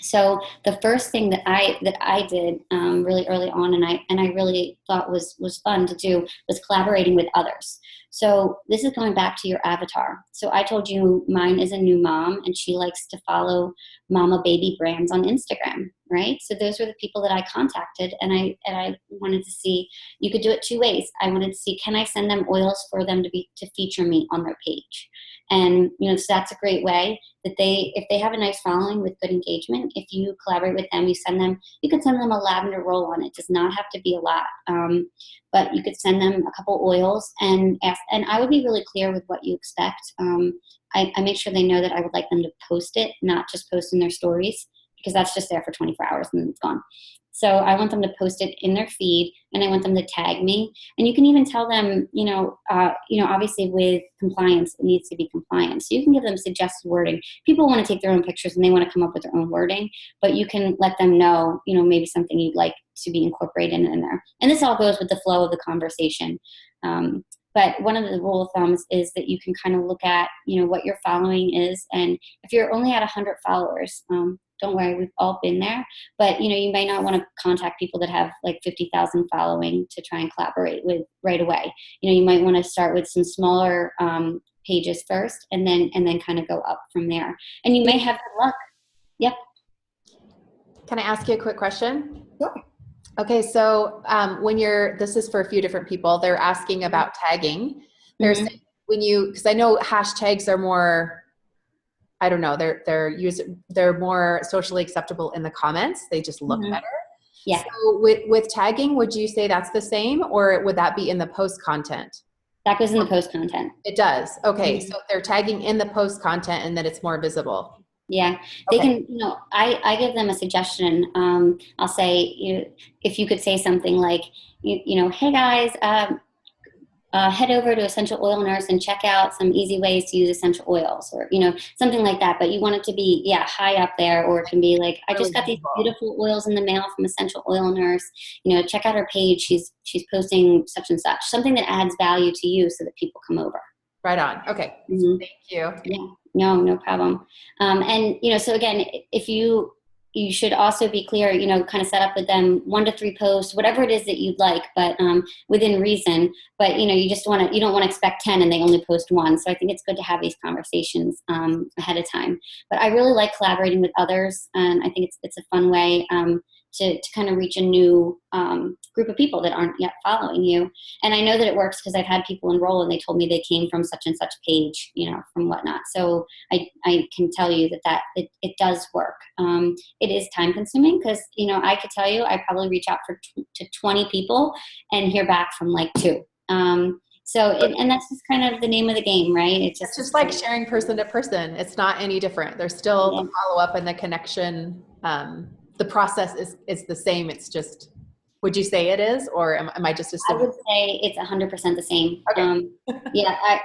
So the first thing that I did really early on, and I really thought was fun to do, was collaborating with others. So this is going back to your avatar. So I told you mine is a new mom, and she likes to follow mama baby brands on Instagram, right? So those were the people that I contacted, and I wanted to see, you could do it 2 ways. I wanted to see, can I send them oils for them to feature me on their page? And so that's a great way that if they have a nice following with good engagement, if you collaborate with them, you could send them a lavender roll on. It does not have to be a lot, but you could send them a couple oils and ask. And I would be really clear with what you expect. I make sure they know that I would like them to post it, not just post in their stories, because that's just there for 24 hours and then it's gone. So I want them to post it in their feed, and I want them to tag me. And you can even tell them, obviously with compliance, it needs to be compliant. So you can give them suggested wording. People want to take their own pictures and they want to come up with their own wording, but you can let them know, maybe something you'd like to be incorporated in there. And this all goes with the flow of the conversation. But one of the rule of thumbs is that you can kind of look at, what your following is. And if you're only at 100 followers, don't worry, we've all been there. But, you may not want to contact people that have like 50,000 following to try and collaborate with right away. You might want to start with some smaller pages first, and then kind of go up from there. And you may have good luck. Yep. Can I ask you a quick question? Sure. Okay, so this is for a few different people. They're asking about tagging. They're saying because I know hashtags are more, I don't know, they're more socially acceptable in the comments. They just look better. Yeah. So with tagging, would you say that's the same, or would that be in the post content? That goes in the post content. It does. Okay, so they're tagging in the post content, and then it's more visible. Yeah, they can, I give them a suggestion. I'll say, if you could say something like, hey guys, head over to Essential Oil Nurse and check out some easy ways to use essential oils, or, something like that. But you want it to be, high up there, or it can be like, I just got these beautiful oils in the mail from Essential Oil Nurse. Check out her page. She's posting such and such, something that adds value to you so that people come over. Right on. Okay. Thank you. Yeah. No problem. And, so again, if you should also be clear, kind of set up with them 1 to 3 posts, whatever it is that you'd like, but within reason. But, you don't want to expect 10 and they only post 1. So I think it's good to have these conversations ahead of time. But I really like collaborating with others. And I think it's a fun way to kind of reach a new group of people that aren't yet following you. And I know that it works because I've had people enroll and they told me they came from such and such page, from whatnot. So I can tell you that it does work. It is time consuming because, I could tell you I probably reach out to 20 people and hear back from like 2. And that's just kind of the name of the game, right? It's just like sharing person to person. It's not any different. There's still the follow-up and the connection. The process is the same. It's just, would you say it is, or am I just assuming? I would say it's 100% the same. Okay.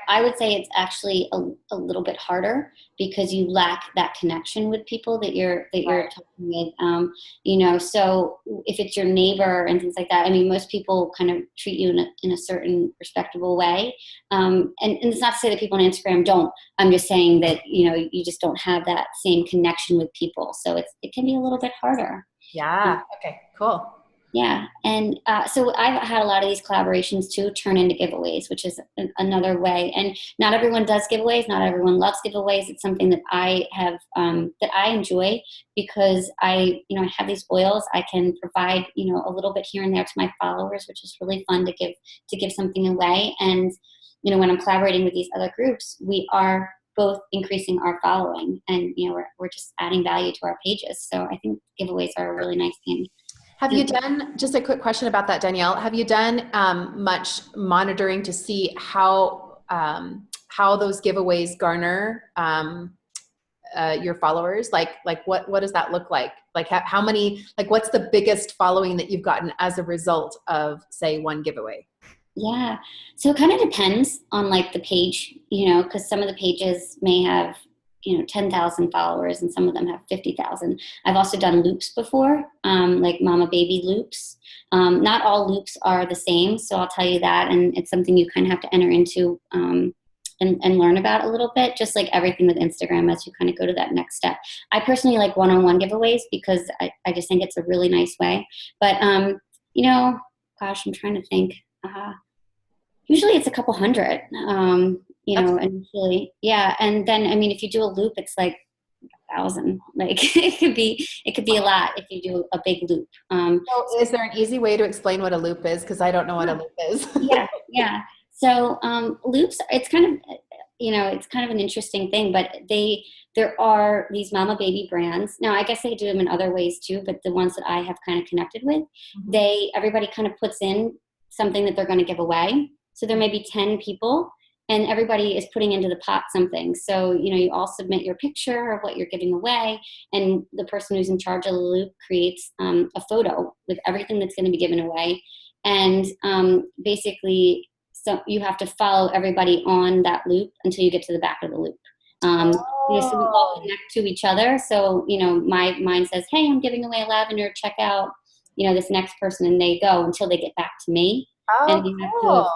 I would say it's actually a little bit harder because you lack that connection with people that you're talking with. So if it's your neighbor and things like that, I mean, most people kind of treat you in a certain respectable way. And it's not to say that people on Instagram don't. I'm just saying that, you just don't have that same connection with people. So it can be a little bit harder. Yeah. Okay, cool. Yeah. And so I've had a lot of these collaborations too turn into giveaways, which is another way. And not everyone does giveaways. Not everyone loves giveaways. It's something that I have, that I enjoy because I have these oils. I can provide, a little bit here and there to my followers, which is really fun to give something away. And, when I'm collaborating with these other groups, we are both increasing our following and, we're just adding value to our pages. So I think giveaways are a really nice thing. Have you done, just a quick question about that, Danielle, have you done much monitoring to see how those giveaways garner your followers? Like what does that look like? Like how many, like what's the biggest following that you've gotten as a result of, say, one giveaway? Yeah. So it kind of depends on like the page, because some of the pages may have 10,000 followers and some of them have 50,000. I've also done loops before, like mama baby loops. Not all loops are the same, so I'll tell you that. And it's something you kind of have to enter into and learn about a little bit, just like everything with Instagram as you kind of go to that next step. I personally like one-on-one giveaways because I just think it's a really nice way. But, gosh, I'm trying to think. Usually it's a couple hundred. Initially. Yeah. And then, I mean, if you do a loop, it's like 1,000, like it could be a lot if you do a big loop. So is there an easy way to explain what a loop is? Cause I don't know what a loop is. Yeah. So, loops, it's kind of an interesting thing, but there are these mama baby brands. Now, I guess they do them in other ways too, but the ones that I have kind of connected with, everybody kind of puts in something that they're going to give away. So there may be 10 people and everybody is putting into the pot something. So, you all submit your picture of what you're giving away, and the person who's in charge of the loop creates a photo with everything that's going to be given away. And basically, so you have to follow everybody on that loop until you get to the back of the loop. So we all connect to each other. So, mine says, hey, I'm giving away lavender. Check out, this next person, and they go until they get back to me. And you have to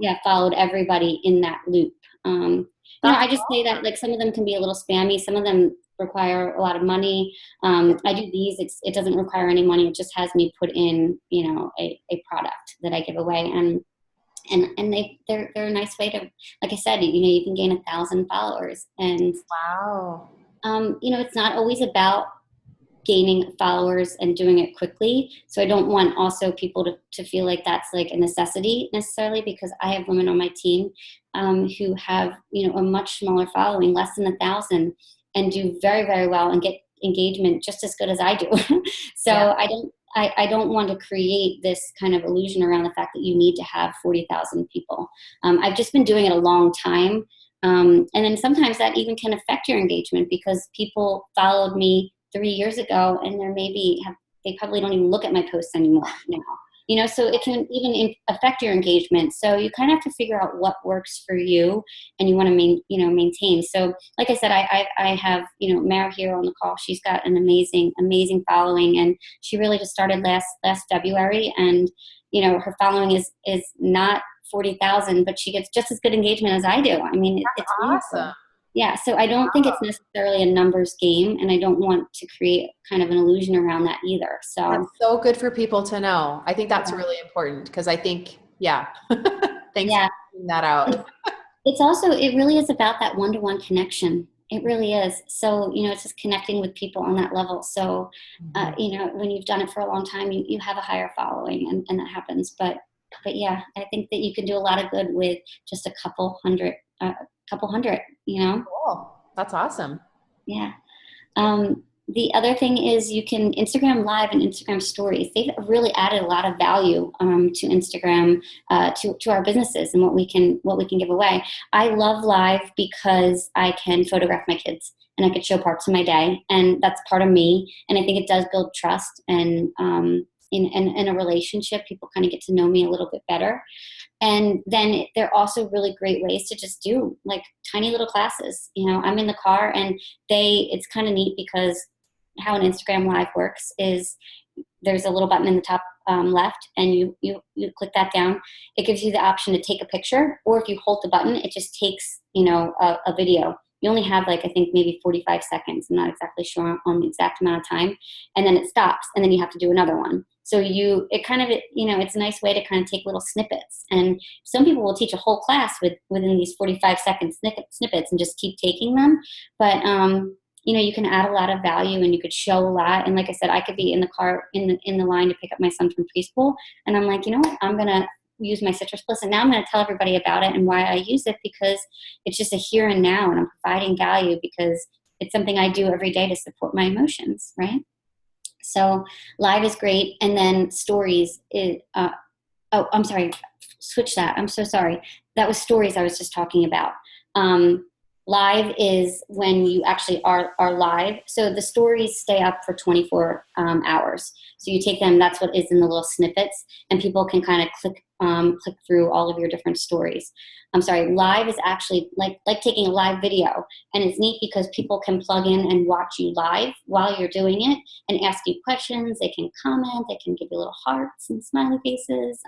have followed everybody in that loop. I just say that like some of them can be a little spammy. Some of them, require a lot of money. I do these, it doesn't require any money. It just has me put in, you know, a product that I give away. And they're a nice way to, like I said, you know, you can gain 1,000 followers. And, Wow. you know, it's not always about gaining followers and doing it quickly. So I don't want also people to feel like that's like a necessity necessarily, because I have women on my team who have, you know, a much smaller following, less than 1,000, and do very, very well and get engagement just as good as I do. So Yeah. I don't want to create this kind of illusion around the fact that you need to have 40,000 people. I've just been doing it a long time. And then sometimes that even can affect your engagement, because people followed me 3 years ago and they probably don't even look at my posts anymore now. You know, so it can even affect your engagement. So you kind of have to figure out what works for you, and you want to maintain. So like I said, I have, you know, Mara here on the call. She's got an amazing following, and she really just started last February, and you know, her following is not 40,000, but she gets just as good engagement as I do. I mean, it's wonderful. Awesome. Yeah, so I don't think it's necessarily a numbers game, and I don't want to create kind of an illusion around that either. So That's so good for people to know. I think that's yeah. really important, because I think, yeah. Thanks for Yeah. pointing that out. It's also, it really is about that one-to-one connection. It really is. So, you know, it's just connecting with people on that level. So, you know, when you've done it for a long time, you have a higher following, and that happens. But yeah, I think that you can do a lot of good with just a couple hundred, you know? Cool. That's awesome. Yeah. The other thing is you can Instagram Live and Instagram Stories. They've really added a lot of value to Instagram, to our businesses and what we can give away. I love Live because I can photograph my kids and I could show parts of my day, and that's part of me. And I think it does build trust, and in a relationship, people kind of get to know me a little bit better. And then they're also really great ways to just do like tiny little classes. You know, I'm in the car, and it's kind of neat, because how an Instagram Live works is there's a little button in the top left, and you click that down. It gives you the option to take a picture, or if you hold the button, it just takes, you know, a video. You only have like, I think maybe 45 seconds. I'm not exactly sure on the exact amount of time. And then it stops, and then you have to do another one. So it kind of, you know, it's a nice way to kind of take little snippets. And some people will teach a whole class within these 45-second snippets and just keep taking them. But, you know, you can add a lot of value, and you could show a lot. And like I said, I could be in the car in the line to pick up my son from preschool, and I'm like, you know what, I'm going to use my Citrus Bliss, and now I'm going to tell everybody about it and why I use it, because it's just a here and now, and I'm providing value because it's something I do every day to support my emotions, right? So Live is great. And then Stories is, I'm sorry, switch that. I'm so sorry. That was Stories I was just talking about. Live is when you actually are live. So the stories stay up for 24 hours. So you take them, that's what is in the little snippets, and people can kind of click through all of your different stories. I'm sorry, Live is actually like taking a live video, and it's neat because people can plug in and watch you live while you're doing it and ask you questions. They can comment, they can give you little hearts and smiley faces.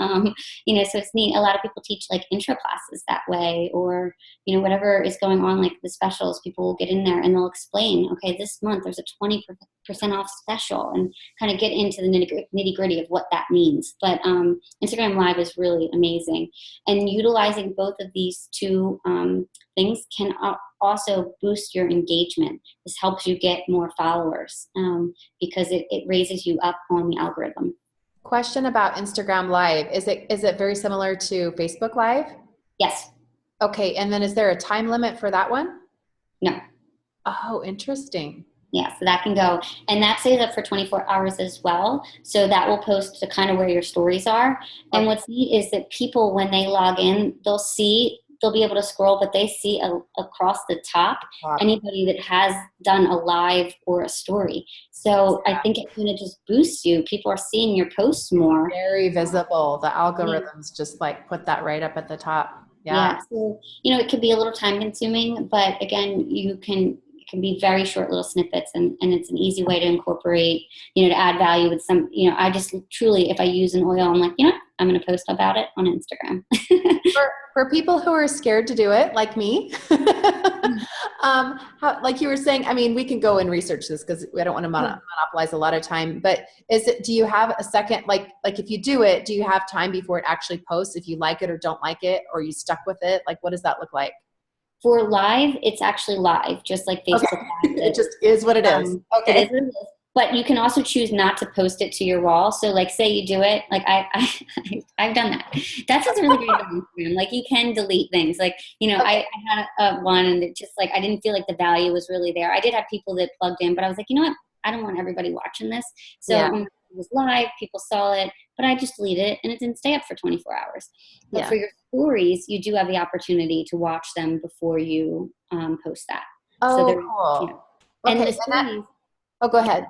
You know, so it's neat. A lot of people teach like intro classes that way, or, you know, whatever is going on, like the specials, people will get in there and they'll explain, okay, this month there's a 20% off special, and kind of get into the nitty gritty of what that means. But Instagram Live is really amazing, and utilizing both of these two things can also boost your engagement. This helps you get more followers because it raises you up on the algorithm. Question about Instagram Live. Is it very similar to Facebook Live? Yes. Okay, and then is there a time limit for that one? No. Oh, interesting. Yeah, so that can go, and that stays up for 24 hours as well. So that will post to kind of where your stories are. And what's neat is that people, when they log in, they'll be able to scroll, but they see across the top anybody that has done a live or a story. So I think it kind of just boosts you. People are seeing your posts more. Very visible. The algorithms just like put that right up at the top. Yeah. So, you know, it can be a little time consuming, but again, it can be very short little snippets, and it's an easy way to incorporate, you know, to add value with some, you know, I just truly, if I use an oil, I'm like, you know, I'm going to post about it on Instagram. For people who are scared to do it, like me, Like you were saying, I mean, we can go and research this because we don't want to monopolize a lot of time, but do you have a second, like if you do it, do you have time before it actually posts if you like it or don't like it, or you stuck with it? Like, what does that look like? For live, it's actually live, just like Okay. Facebook Live It is. just is what it is. It Okay. is, but you can also choose not to post it to your wall. So like say you do it, like I've done that. That's what's really great about Instagram. Like you can delete things. Like, Okay. I had one and it just like, I didn't feel like the value was really there. I did have people that plugged in, but I was like, you know what? I don't want everybody watching this. So Yeah. it was live, people saw it, but I just deleted it and it didn't stay up for 24 hours. But Yeah. for your stories, you do have the opportunity to watch them before you post that. So Oh, there, cool. and Okay. the stories, Oh, go ahead.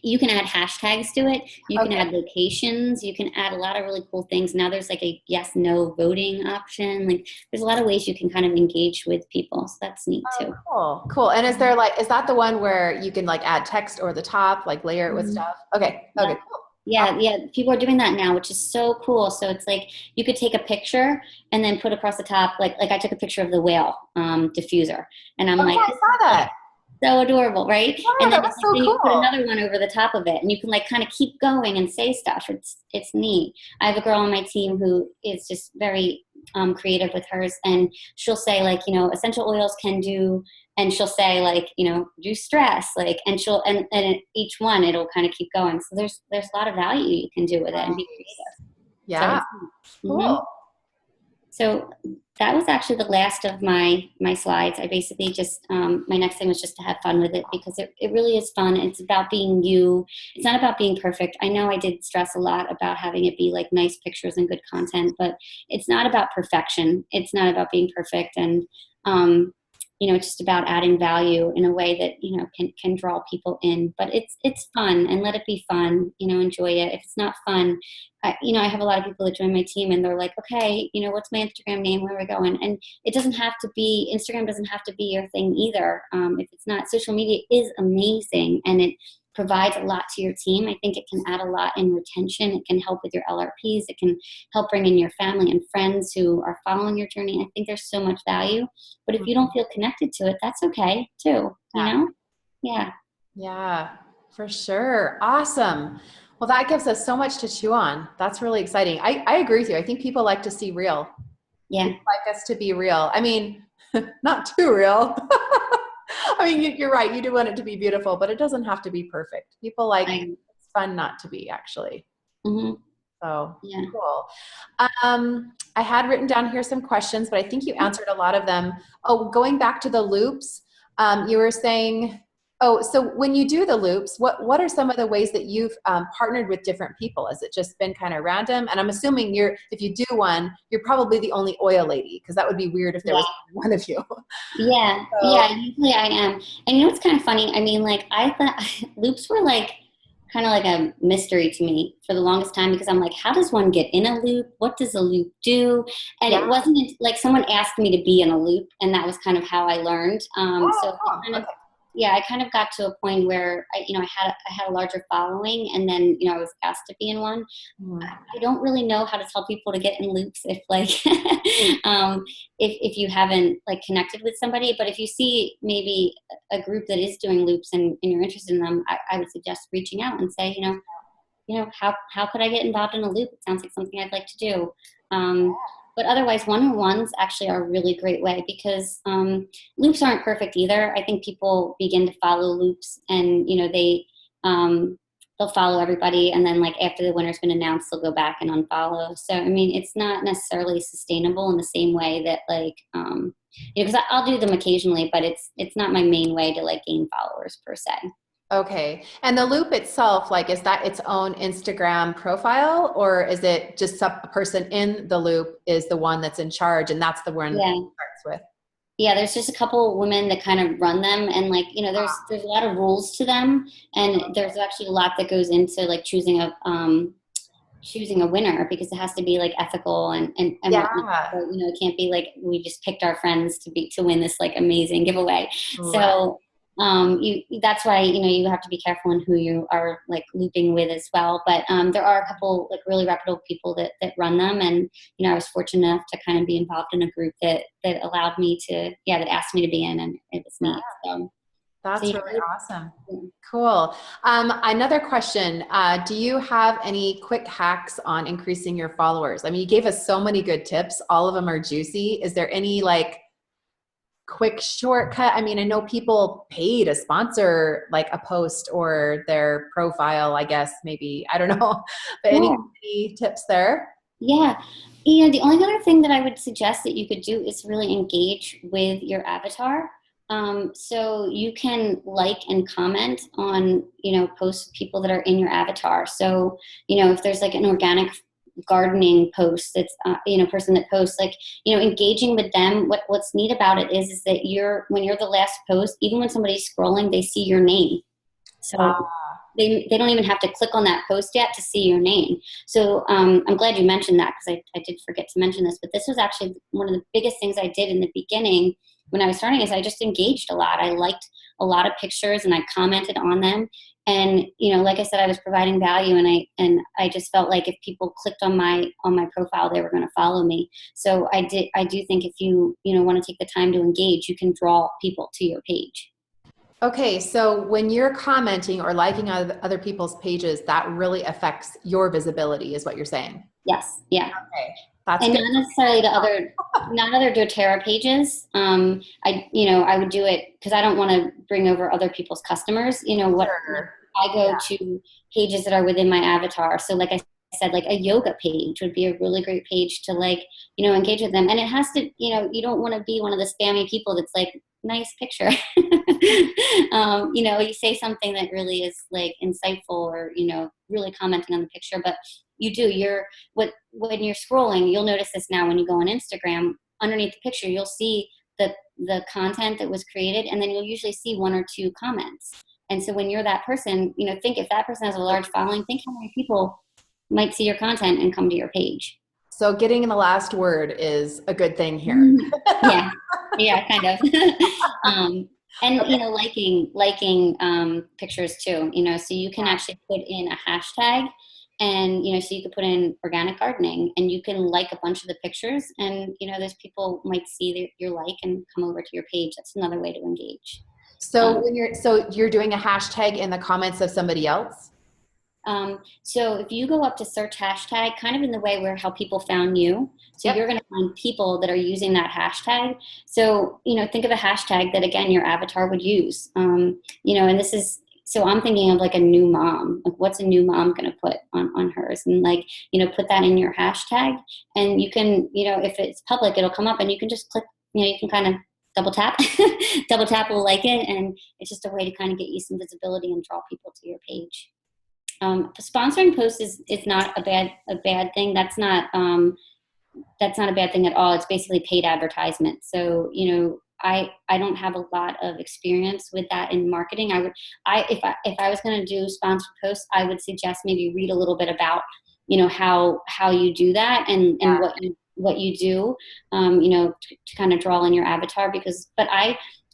you can add hashtags to it. You can Okay. add locations. You can add a lot of really cool things. Now there's like a yes, no voting option. Like there's a lot of ways you can kind of engage with people. So that's neat Oh, too. cool. Cool. And is that the one where you can like add text over the top, like layer it with Mhm. stuff? Okay. Yeah. Okay. Cool. Yeah. People are doing that now, which is so cool. So it's like you could take a picture and then put across the top, like I took a picture of the whale diffuser, and I'm Oh, yeah, like, I this saw is like that. so adorable, right? Yeah, And that then was so you can put cool. another one over the top of it, and you can like kind of keep going and say stuff. It's neat. I have a girl on my team who is just very creative with hers, and she'll say like, essential oils can do, and she'll say like, do stress, like, and and each one it'll kind of keep going. So there's a lot of value you can do with it and be Nice. creative. So Yeah. it's Cool. so that was actually the last of my slides. I basically just my next thing was just to have fun with it because it really is fun. It's about being you. It's not about being perfect. I know I did stress a lot about having it be like nice pictures and good content, but it's not about perfection. It's not about being perfect, and it's just about adding value in a way that can draw people in. But it's fun, and let it be fun. Enjoy it. If it's not fun, I have a lot of people that join my team and they're like, okay, what's my Instagram name? Where are we going? And it doesn't have to be, Instagram doesn't have to be your thing either. If it's not, social media is amazing and it provides a lot to your team. I think it can add a lot in retention. It can help with your LRPs. It can help bring in your family and friends who are following your journey. I think there's so much value. But if you don't feel connected to it, that's okay too, Yeah. Yeah, for sure. Awesome. Well, that gives us so much to chew on. That's really exciting. I agree with you. I think people like to see real. Yeah. People like us to be real. I mean, not too real. I mean, you're right. You do want it to be beautiful, but it doesn't have to be perfect. People like it's fun not to be actually. Mm-hmm. So Yeah. cool. I had written down here some questions, but I think you answered a lot of them. Oh, going back to the loops, you were saying, oh, so when you do the loops, what are some of the ways that you've partnered with different people? Has it just been kind of random? And I'm assuming if you do one, you're probably the only oil lady, because that would be weird if there was one of you. Yeah, So, usually I am. And what's kind of funny? I mean, like I thought loops were like kind of like a mystery to me for the longest time because I'm like, how does one get in a loop? What does a loop do? And it wasn't like someone asked me to be in a loop, and that was kind of how I learned. So I kind of got to a point where I had a larger following, and then I was asked to be in one. I don't really know how to tell people to get in loops if like if you haven't like connected with somebody, but if you see maybe a group that is doing loops and you're interested in them, I would suggest reaching out and say, how could I get involved in a loop? It sounds like something I'd like to do. But otherwise, one-on-ones actually are a really great way because loops aren't perfect either. I think people begin to follow loops and, they'll follow everybody. And then like after the winner's been announced, they'll go back and unfollow. So, I mean, it's not necessarily sustainable in the same way that like, because I'll do them occasionally, but it's not my main way to like gain followers per se. okay. And the loop itself, like, is that its own Instagram profile, or is it just a person in the loop is the one that's in charge and that's the one it starts with? Yeah, there's just a couple women that kind of run them, and like there's a lot of rules to them, and there's actually a lot that goes into like choosing a winner because it has to be like ethical and whatnot. So, it can't be like we just picked our friends to win this like amazing giveaway. Right. So That's why, you have to be careful in who you are like looping with as well. But there are a couple like really reputable people that run them. And, I was fortunate enough to kind of be involved in a group that allowed me to, that asked me to be in, and it was neat. So That's yeah. really awesome. Cool. Another question. Do you have any quick hacks on increasing your followers? I mean, you gave us so many good tips. All of them are juicy. Is there any like quick shortcut? I mean, I know people pay to sponsor like a post or their profile, I guess, maybe, I don't know, but Yeah. any tips there? Yeah. The only other thing that I would suggest that you could do is really engage with your avatar. So you can like and comment on, posts of people that are in your avatar. So, if there's like an organic gardening post that's, person that posts, like, engaging with them. What's neat about it is that when you're the last post, even when somebody's scrolling, they see your name. So they don't even have to click on that post yet to see your name. So I'm glad you mentioned that, because I did forget to mention this, but this was actually one of the biggest things I did in the beginning when I was starting, is I just engaged a lot. I liked a lot of pictures and I commented on them. And, like I said, I was providing value, and I just felt like if people clicked on my profile, they were going to follow me. So I do think if you want to take the time to engage, you can draw people to your page. Okay, so when you're commenting or liking other people's pages, that really affects your visibility, is what you're saying. Yes. Yeah. Okay, that's And good. not necessarily not other doTERRA pages. I would do it because I don't want to bring over other people's customers. Sure. I go to pages that are within my avatar. So like I said, like a yoga page would be a really great page to like, engage with them. And it has to, you don't want to be one of the spammy people that's like, nice picture. You say something that really is like insightful, or, really commenting on the picture, but when you're scrolling, you'll notice this now when you go on Instagram, underneath the picture, you'll see the content that was created, and then you'll usually see one or two comments. And so when you're that person, think if that person has a large following, think how many people might see your content and come to your page. So getting in the last word is a good thing here. Yeah, kind of. And liking pictures too. So you can actually put in a hashtag, and so you could put in organic gardening, and you can like a bunch of the pictures, and those people might see your like and come over to your page. That's another way to engage. So you're doing a hashtag in the comments of somebody else? So if you go up to search hashtag, kind of in the way where how people found you, so you're going to find people that are using that hashtag. So, think of a hashtag that, again, your avatar would use. And this is, so I'm thinking of like a new mom, like what's a new mom going to put on hers, and like, put that in your hashtag, and you can, if it's public, it'll come up, and you can just click, you can kind of double tap will like it. And it's just a way to kind of get you some visibility and draw people to your page. Sponsoring posts is not a bad thing. That's not a bad thing at all. It's basically paid advertisement. So, I don't have a lot of experience with that in marketing. If I was going to do sponsored posts, I would suggest maybe read a little bit about, how you do that, and what you do, to kind of draw in your avatar, but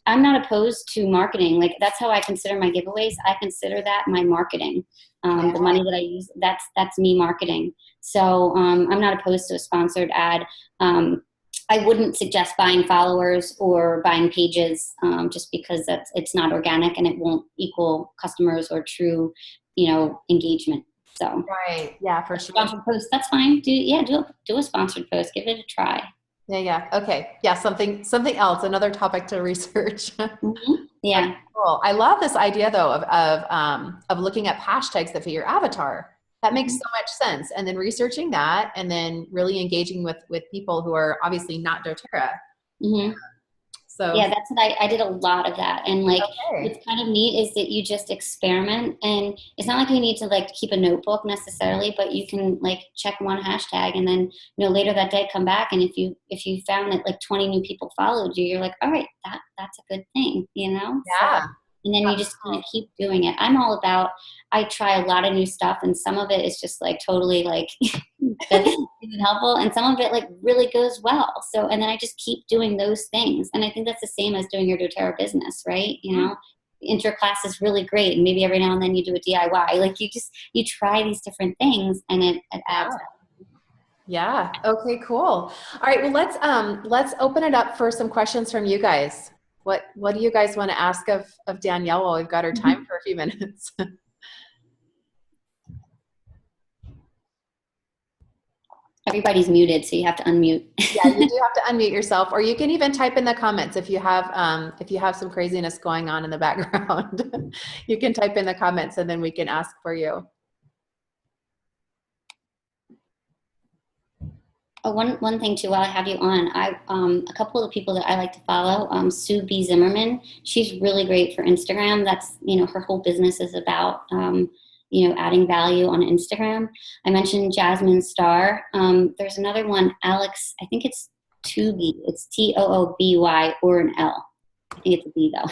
I'm not opposed to marketing. Like, that's how I consider my giveaways. I consider that my marketing. The money that I use, that's me marketing. So I'm not opposed to a sponsored ad. I wouldn't suggest buying followers or buying pages, just because it's not organic and it won't equal customers or true, engagement. So Right. Yeah, for sure. Sponsored post, that's fine. Do a sponsored post. Give it a try. Yeah. Okay. Yeah. Something else, another topic to research. Mm-hmm. Yeah. Cool. I love this idea though of looking up hashtags that fit your avatar. That makes so much sense. And then researching that, and then really engaging with people who are obviously not doTERRA. Mm-hmm. So yeah, that's what I did a lot of that. And like, okay. what's kind of neat is that you just experiment, and it's not like you need to like keep a notebook necessarily, but you can like check one hashtag, and then, later that day come back. And if you found that like 20 new people followed you, you're like, all right, that's a good thing, Yeah. So, and then you just kind of keep doing it. I'm all about, I try a lot of new stuff, and some of it is just like totally like isn't helpful, and some of it like really goes well. So, and then I just keep doing those things. And I think that's the same as doing your doTERRA business, right? intro class is really great. And maybe every now and then you do a DIY. Like you try these different things and it adds up. Yeah. Okay, cool. All right. Well, let's open it up for some questions from you guys. What do you guys want to ask of Danielle while we've got her time for a few minutes? Everybody's muted, so you have to unmute. Yeah, you do have to unmute yourself, or you can even type in the comments if you have some craziness going on in the background. You can type in the comments and then we can ask for you. Oh, one thing too, while I have you on, a couple of the people that I like to follow, Sue B. Zimmerman, she's really great for Instagram. That's, her whole business is about, adding value on Instagram. I mentioned Jasmine Star. There's another one, Alex, I think it's Tooby. It's Tooby or an L. I think it's a B though.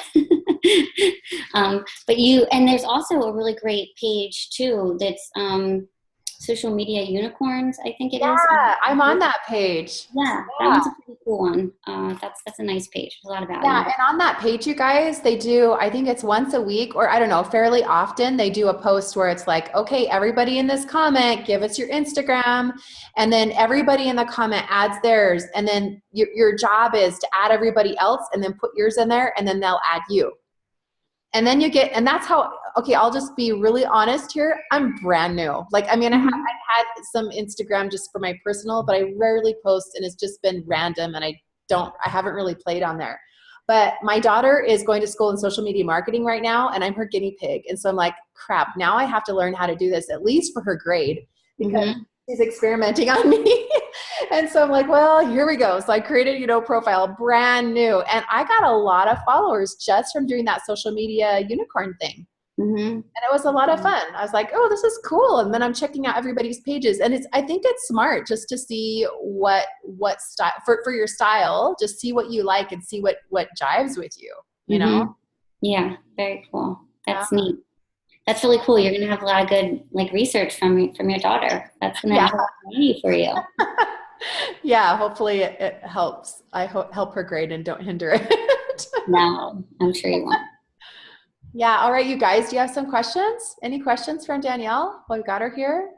And there's also a really great page too that's Social Media Unicorns, I think it is. Yeah, I'm on that page. Yeah, that one's a pretty cool one. That's a nice page. There's a lot of value. Yeah, and on that page, you guys, they do, I think it's once a week, or I don't know, fairly often, they do a post where it's like, okay, everybody in this comment, give us your Instagram, and then everybody in the comment adds theirs, and then your job is to add everybody else, and then put yours in there, and then they'll add you. And then and that's how, okay, I'll just be really honest here. I'm brand new. Like, I mean, I've had some Instagram just for my personal, but I rarely post, and it's just been random, and I haven't really played on there. But my daughter is going to school in social media marketing right now, and I'm her guinea pig. And so I'm like, crap, now I have to learn how to do this, at least for her grade, because she's experimenting on me. And so I'm like, well, here we go. So I created, profile brand new. And I got a lot of followers just from doing that social media unicorn thing. And it was a lot of fun. I was like, oh, this is cool. And then I'm checking out everybody's pages. And I think it's smart just to see what style for your style, just see what you like and see what jives with you, you know? Yeah, very cool. That's neat. That's really cool. You're going to have a lot of good research from your daughter. That's going to have a lot of value for you. Yeah, hopefully it helps. I help her grade and don't hinder it. No, I'm sure you won't. Yeah. All right, you guys, do you have some questions? Any questions from Danielle? Well, we got her here.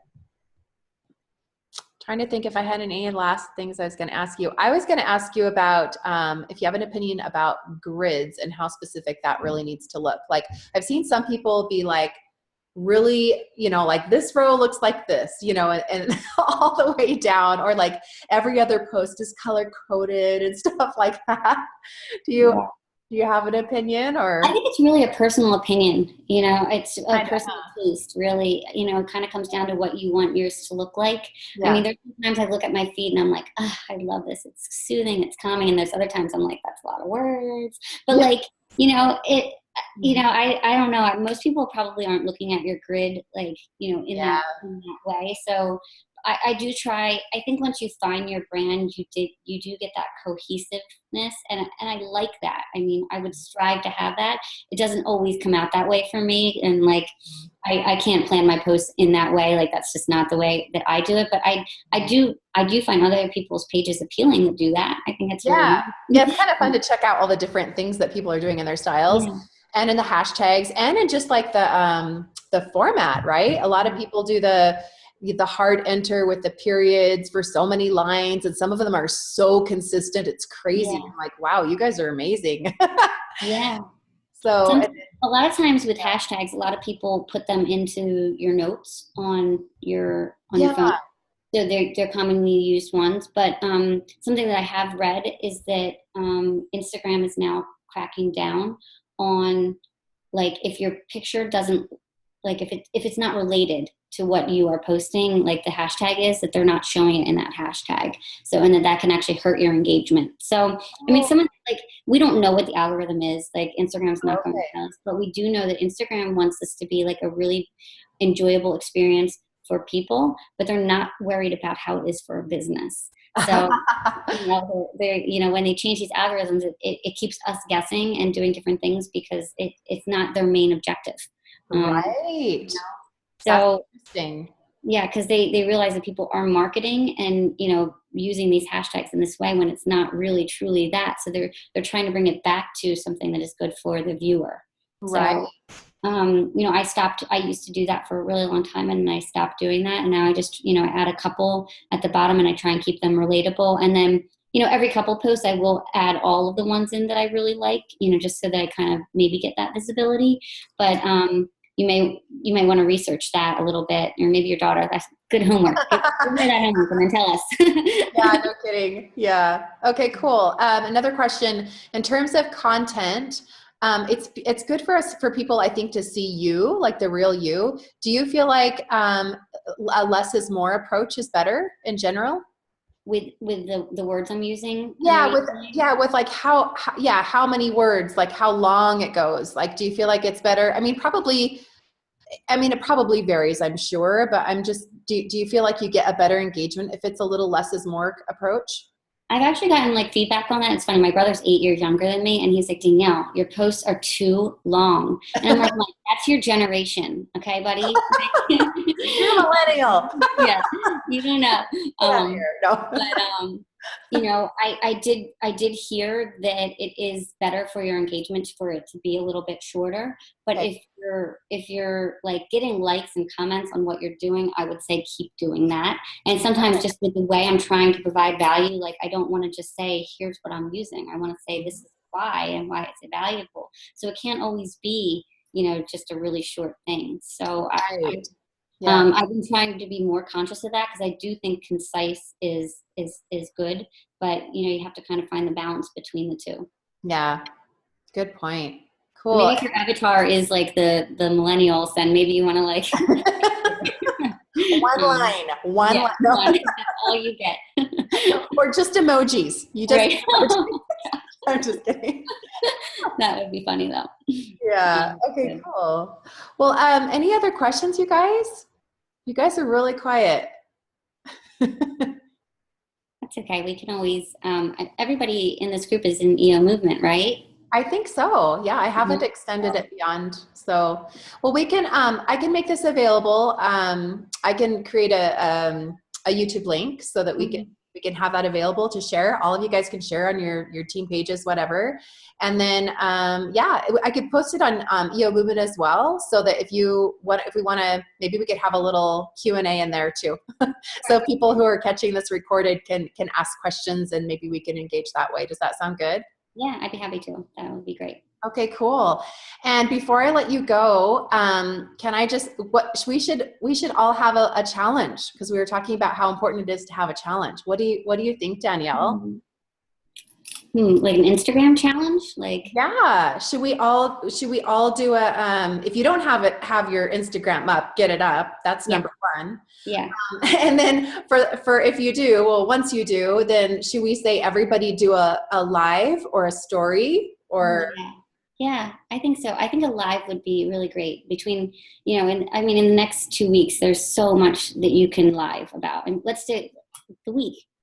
Trying to think if I had any last things I was going to ask you. I was going to ask you about if you have an opinion about grids and how specific that really needs to look. Like, I've seen some people be like, really, like this row looks like this, and all the way down, or like every other post is color coded and stuff like that. Do you have an opinion? Or I think it's really a personal opinion. It's a personal taste, really. It kind of comes down to what you want yours to look like. Yeah. I mean, there's sometimes I look at my feed and I'm like, oh, I love this. It's soothing, it's calming. And there's other times I'm like, that's a lot of words. But I don't know. Most people probably aren't looking at your grid in that way. So I do try. I think once you find your brand, you do get that cohesiveness, and I like that. I mean, I would strive to have that. It doesn't always come out that way for me, and I can't plan my posts in that way. Like, that's just not the way that I do it. But I do find other people's pages appealing that do that. I think it's yeah, it's kind of fun to check out all the different things that people are doing in their styles. Yeah. And in the hashtags, and in just like the format, right? A lot of people do the hard enter with the periods for so many lines, and some of them are so consistent, it's crazy. Yeah. I'm like, wow, you guys are amazing. Yeah. So a lot of times with hashtags, a lot of people put them into your notes on your phone. So they're commonly used ones. But something that I have read is that Instagram is now cracking down on if your picture doesn't if it's not related to what you are posting, like the hashtag is, that they're not showing it in that hashtag. So, and that can actually hurt your engagement. So, I mean, we don't know what the algorithm is. Like, Instagram's not going to tell us, but we do know that Instagram wants this to be a really enjoyable experience for people, but they're not worried about how it is for a business. So, when they change these algorithms, it keeps us guessing and doing different things because it's not their main objective. Right. So interesting. Yeah, because they realize that people are marketing and using these hashtags in this way when it's not really truly that. So they're trying to bring it back to something that is good for the viewer. Right. So, I used to do that for a really long time and I stopped doing that. And now I just, I add a couple at the bottom and I try and keep them relatable. And then, every couple posts I will add all of the ones in that I really like, just so that I kind of maybe get that visibility. But, you may want to research that a little bit, or maybe your daughter. That's good homework. Give her that homework and then tell us. Yeah, no kidding. Yeah. Okay, cool. Another question. In terms of content, it's good for us, for people, I think, to see you, like the real you. Do you feel like a less is more approach is better in general? With the words I'm using. Yeah, with like how many words, like how long it goes. Like, do you feel like it's better? I mean, it probably varies, I'm sure, but do you feel like you get a better engagement if it's a little less is more approach? I've actually gotten like feedback on that. It's funny. My brother's 8 years younger than me, and he's like, Danielle, your posts are too long. And I'm like, Mike, that's your generation, okay, buddy? You're a millennial. Yeah, you don't know. Get out of here. No. But I did hear that it is better for your engagement for it to be a little bit shorter. But Okay. if you're like getting likes and comments on what you're doing, I would say keep doing that. And sometimes just with the way I'm trying to provide value, like I don't want to just say, here's what I'm using. I want to say this is why and why it's valuable. So it can't always be, just a really short thing. So Right. Yeah. I've been trying to be more conscious of that because I do think concise is good, but you have to kind of find the balance between the two. Yeah. Good point. So Cool. maybe if your avatar is like the millennials, then maybe you want to like One line. One yeah, line. No. one. That's all you get. Or just emojis. You just Right. I'm just kidding. That would be funny though. Yeah. Okay, Good. cool. Well, any other questions, you guys? You guys are really quiet. That's okay. We can always everybody in this group is in EO movement, right? I think so. Yeah, I haven't Mhm. extended it beyond. So, well, I can make this available. I can create a YouTube link so that Mhm. we can have that available to share. All of you guys can share on your team pages, whatever. And then, yeah, I could post it on EO Movement as well, so that if we want to, maybe we could have a little Q&A in there too. So people who are catching this recorded can ask questions, and maybe we can engage that way. Does that sound good? Yeah, I'd be happy to. That would be great. Okay, cool. And before I let you go, can I just, we should all have a challenge, because we were talking about how important it is to have a challenge. What do you think, Danielle? Mhm. Like an Instagram challenge? Like, Yeah. Should we all do if you don't have your Instagram up, get it up. That's yeah, number one. yeah. And then for if you do, well, once you do, then should we say everybody do a live or a story Oh, or? yeah. Yeah, I think so. I think a live would be really great between, and I mean, in the next 2 weeks, there's so much that you can live about. And let's do it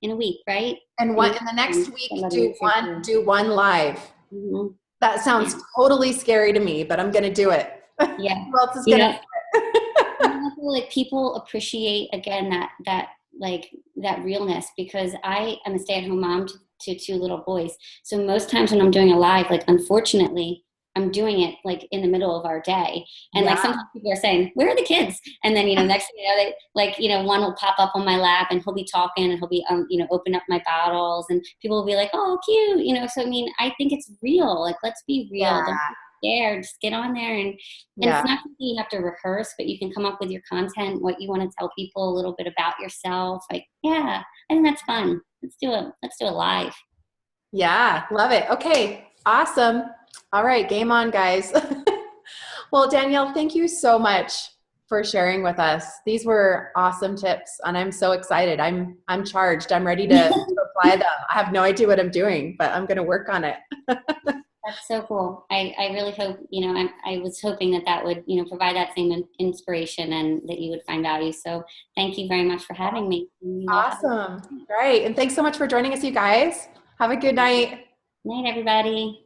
in a week, right? And In a one week, in the next week, somebody makes it through. do one live. Mhm. That Yeah, sounds totally scary to me, but I'm gonna do it. yeah. Who else is You gonna know, do it? I feel like people appreciate again that like that realness because I am a stay-at-home mom to two little boys. So most times when I'm doing a live, like unfortunately, I'm doing it like in the middle of our day. And like Yeah. sometimes people are saying, "Where are the kids?" And then next thing you know, they like one will pop up on my lap and he'll be talking and he'll be open up my bottles and people will be like, "Oh, cute," So I mean, I think it's real. Like let's be real. Yeah. Don't be scared. Just get on there and it's Yeah. not something you have to rehearse, but you can come up with your content, what you want to tell people, a little bit about yourself. Like, yeah, I think that's fun. Let's do it live. Yeah. Love it. Okay. Awesome. All right. Game on, guys. Well, Danielle, thank you so much for sharing with us. These were awesome tips, and I'm so excited. I'm charged. I'm ready to apply them. I have no idea what I'm doing, but I'm going to work on it. That's so cool. I really hope, I was hoping that would, provide that same inspiration and that you would find value. So thank you very much for having me. You all have a Awesome. Great. And thanks so much for joining us, you guys. Have a good night. good night, everybody.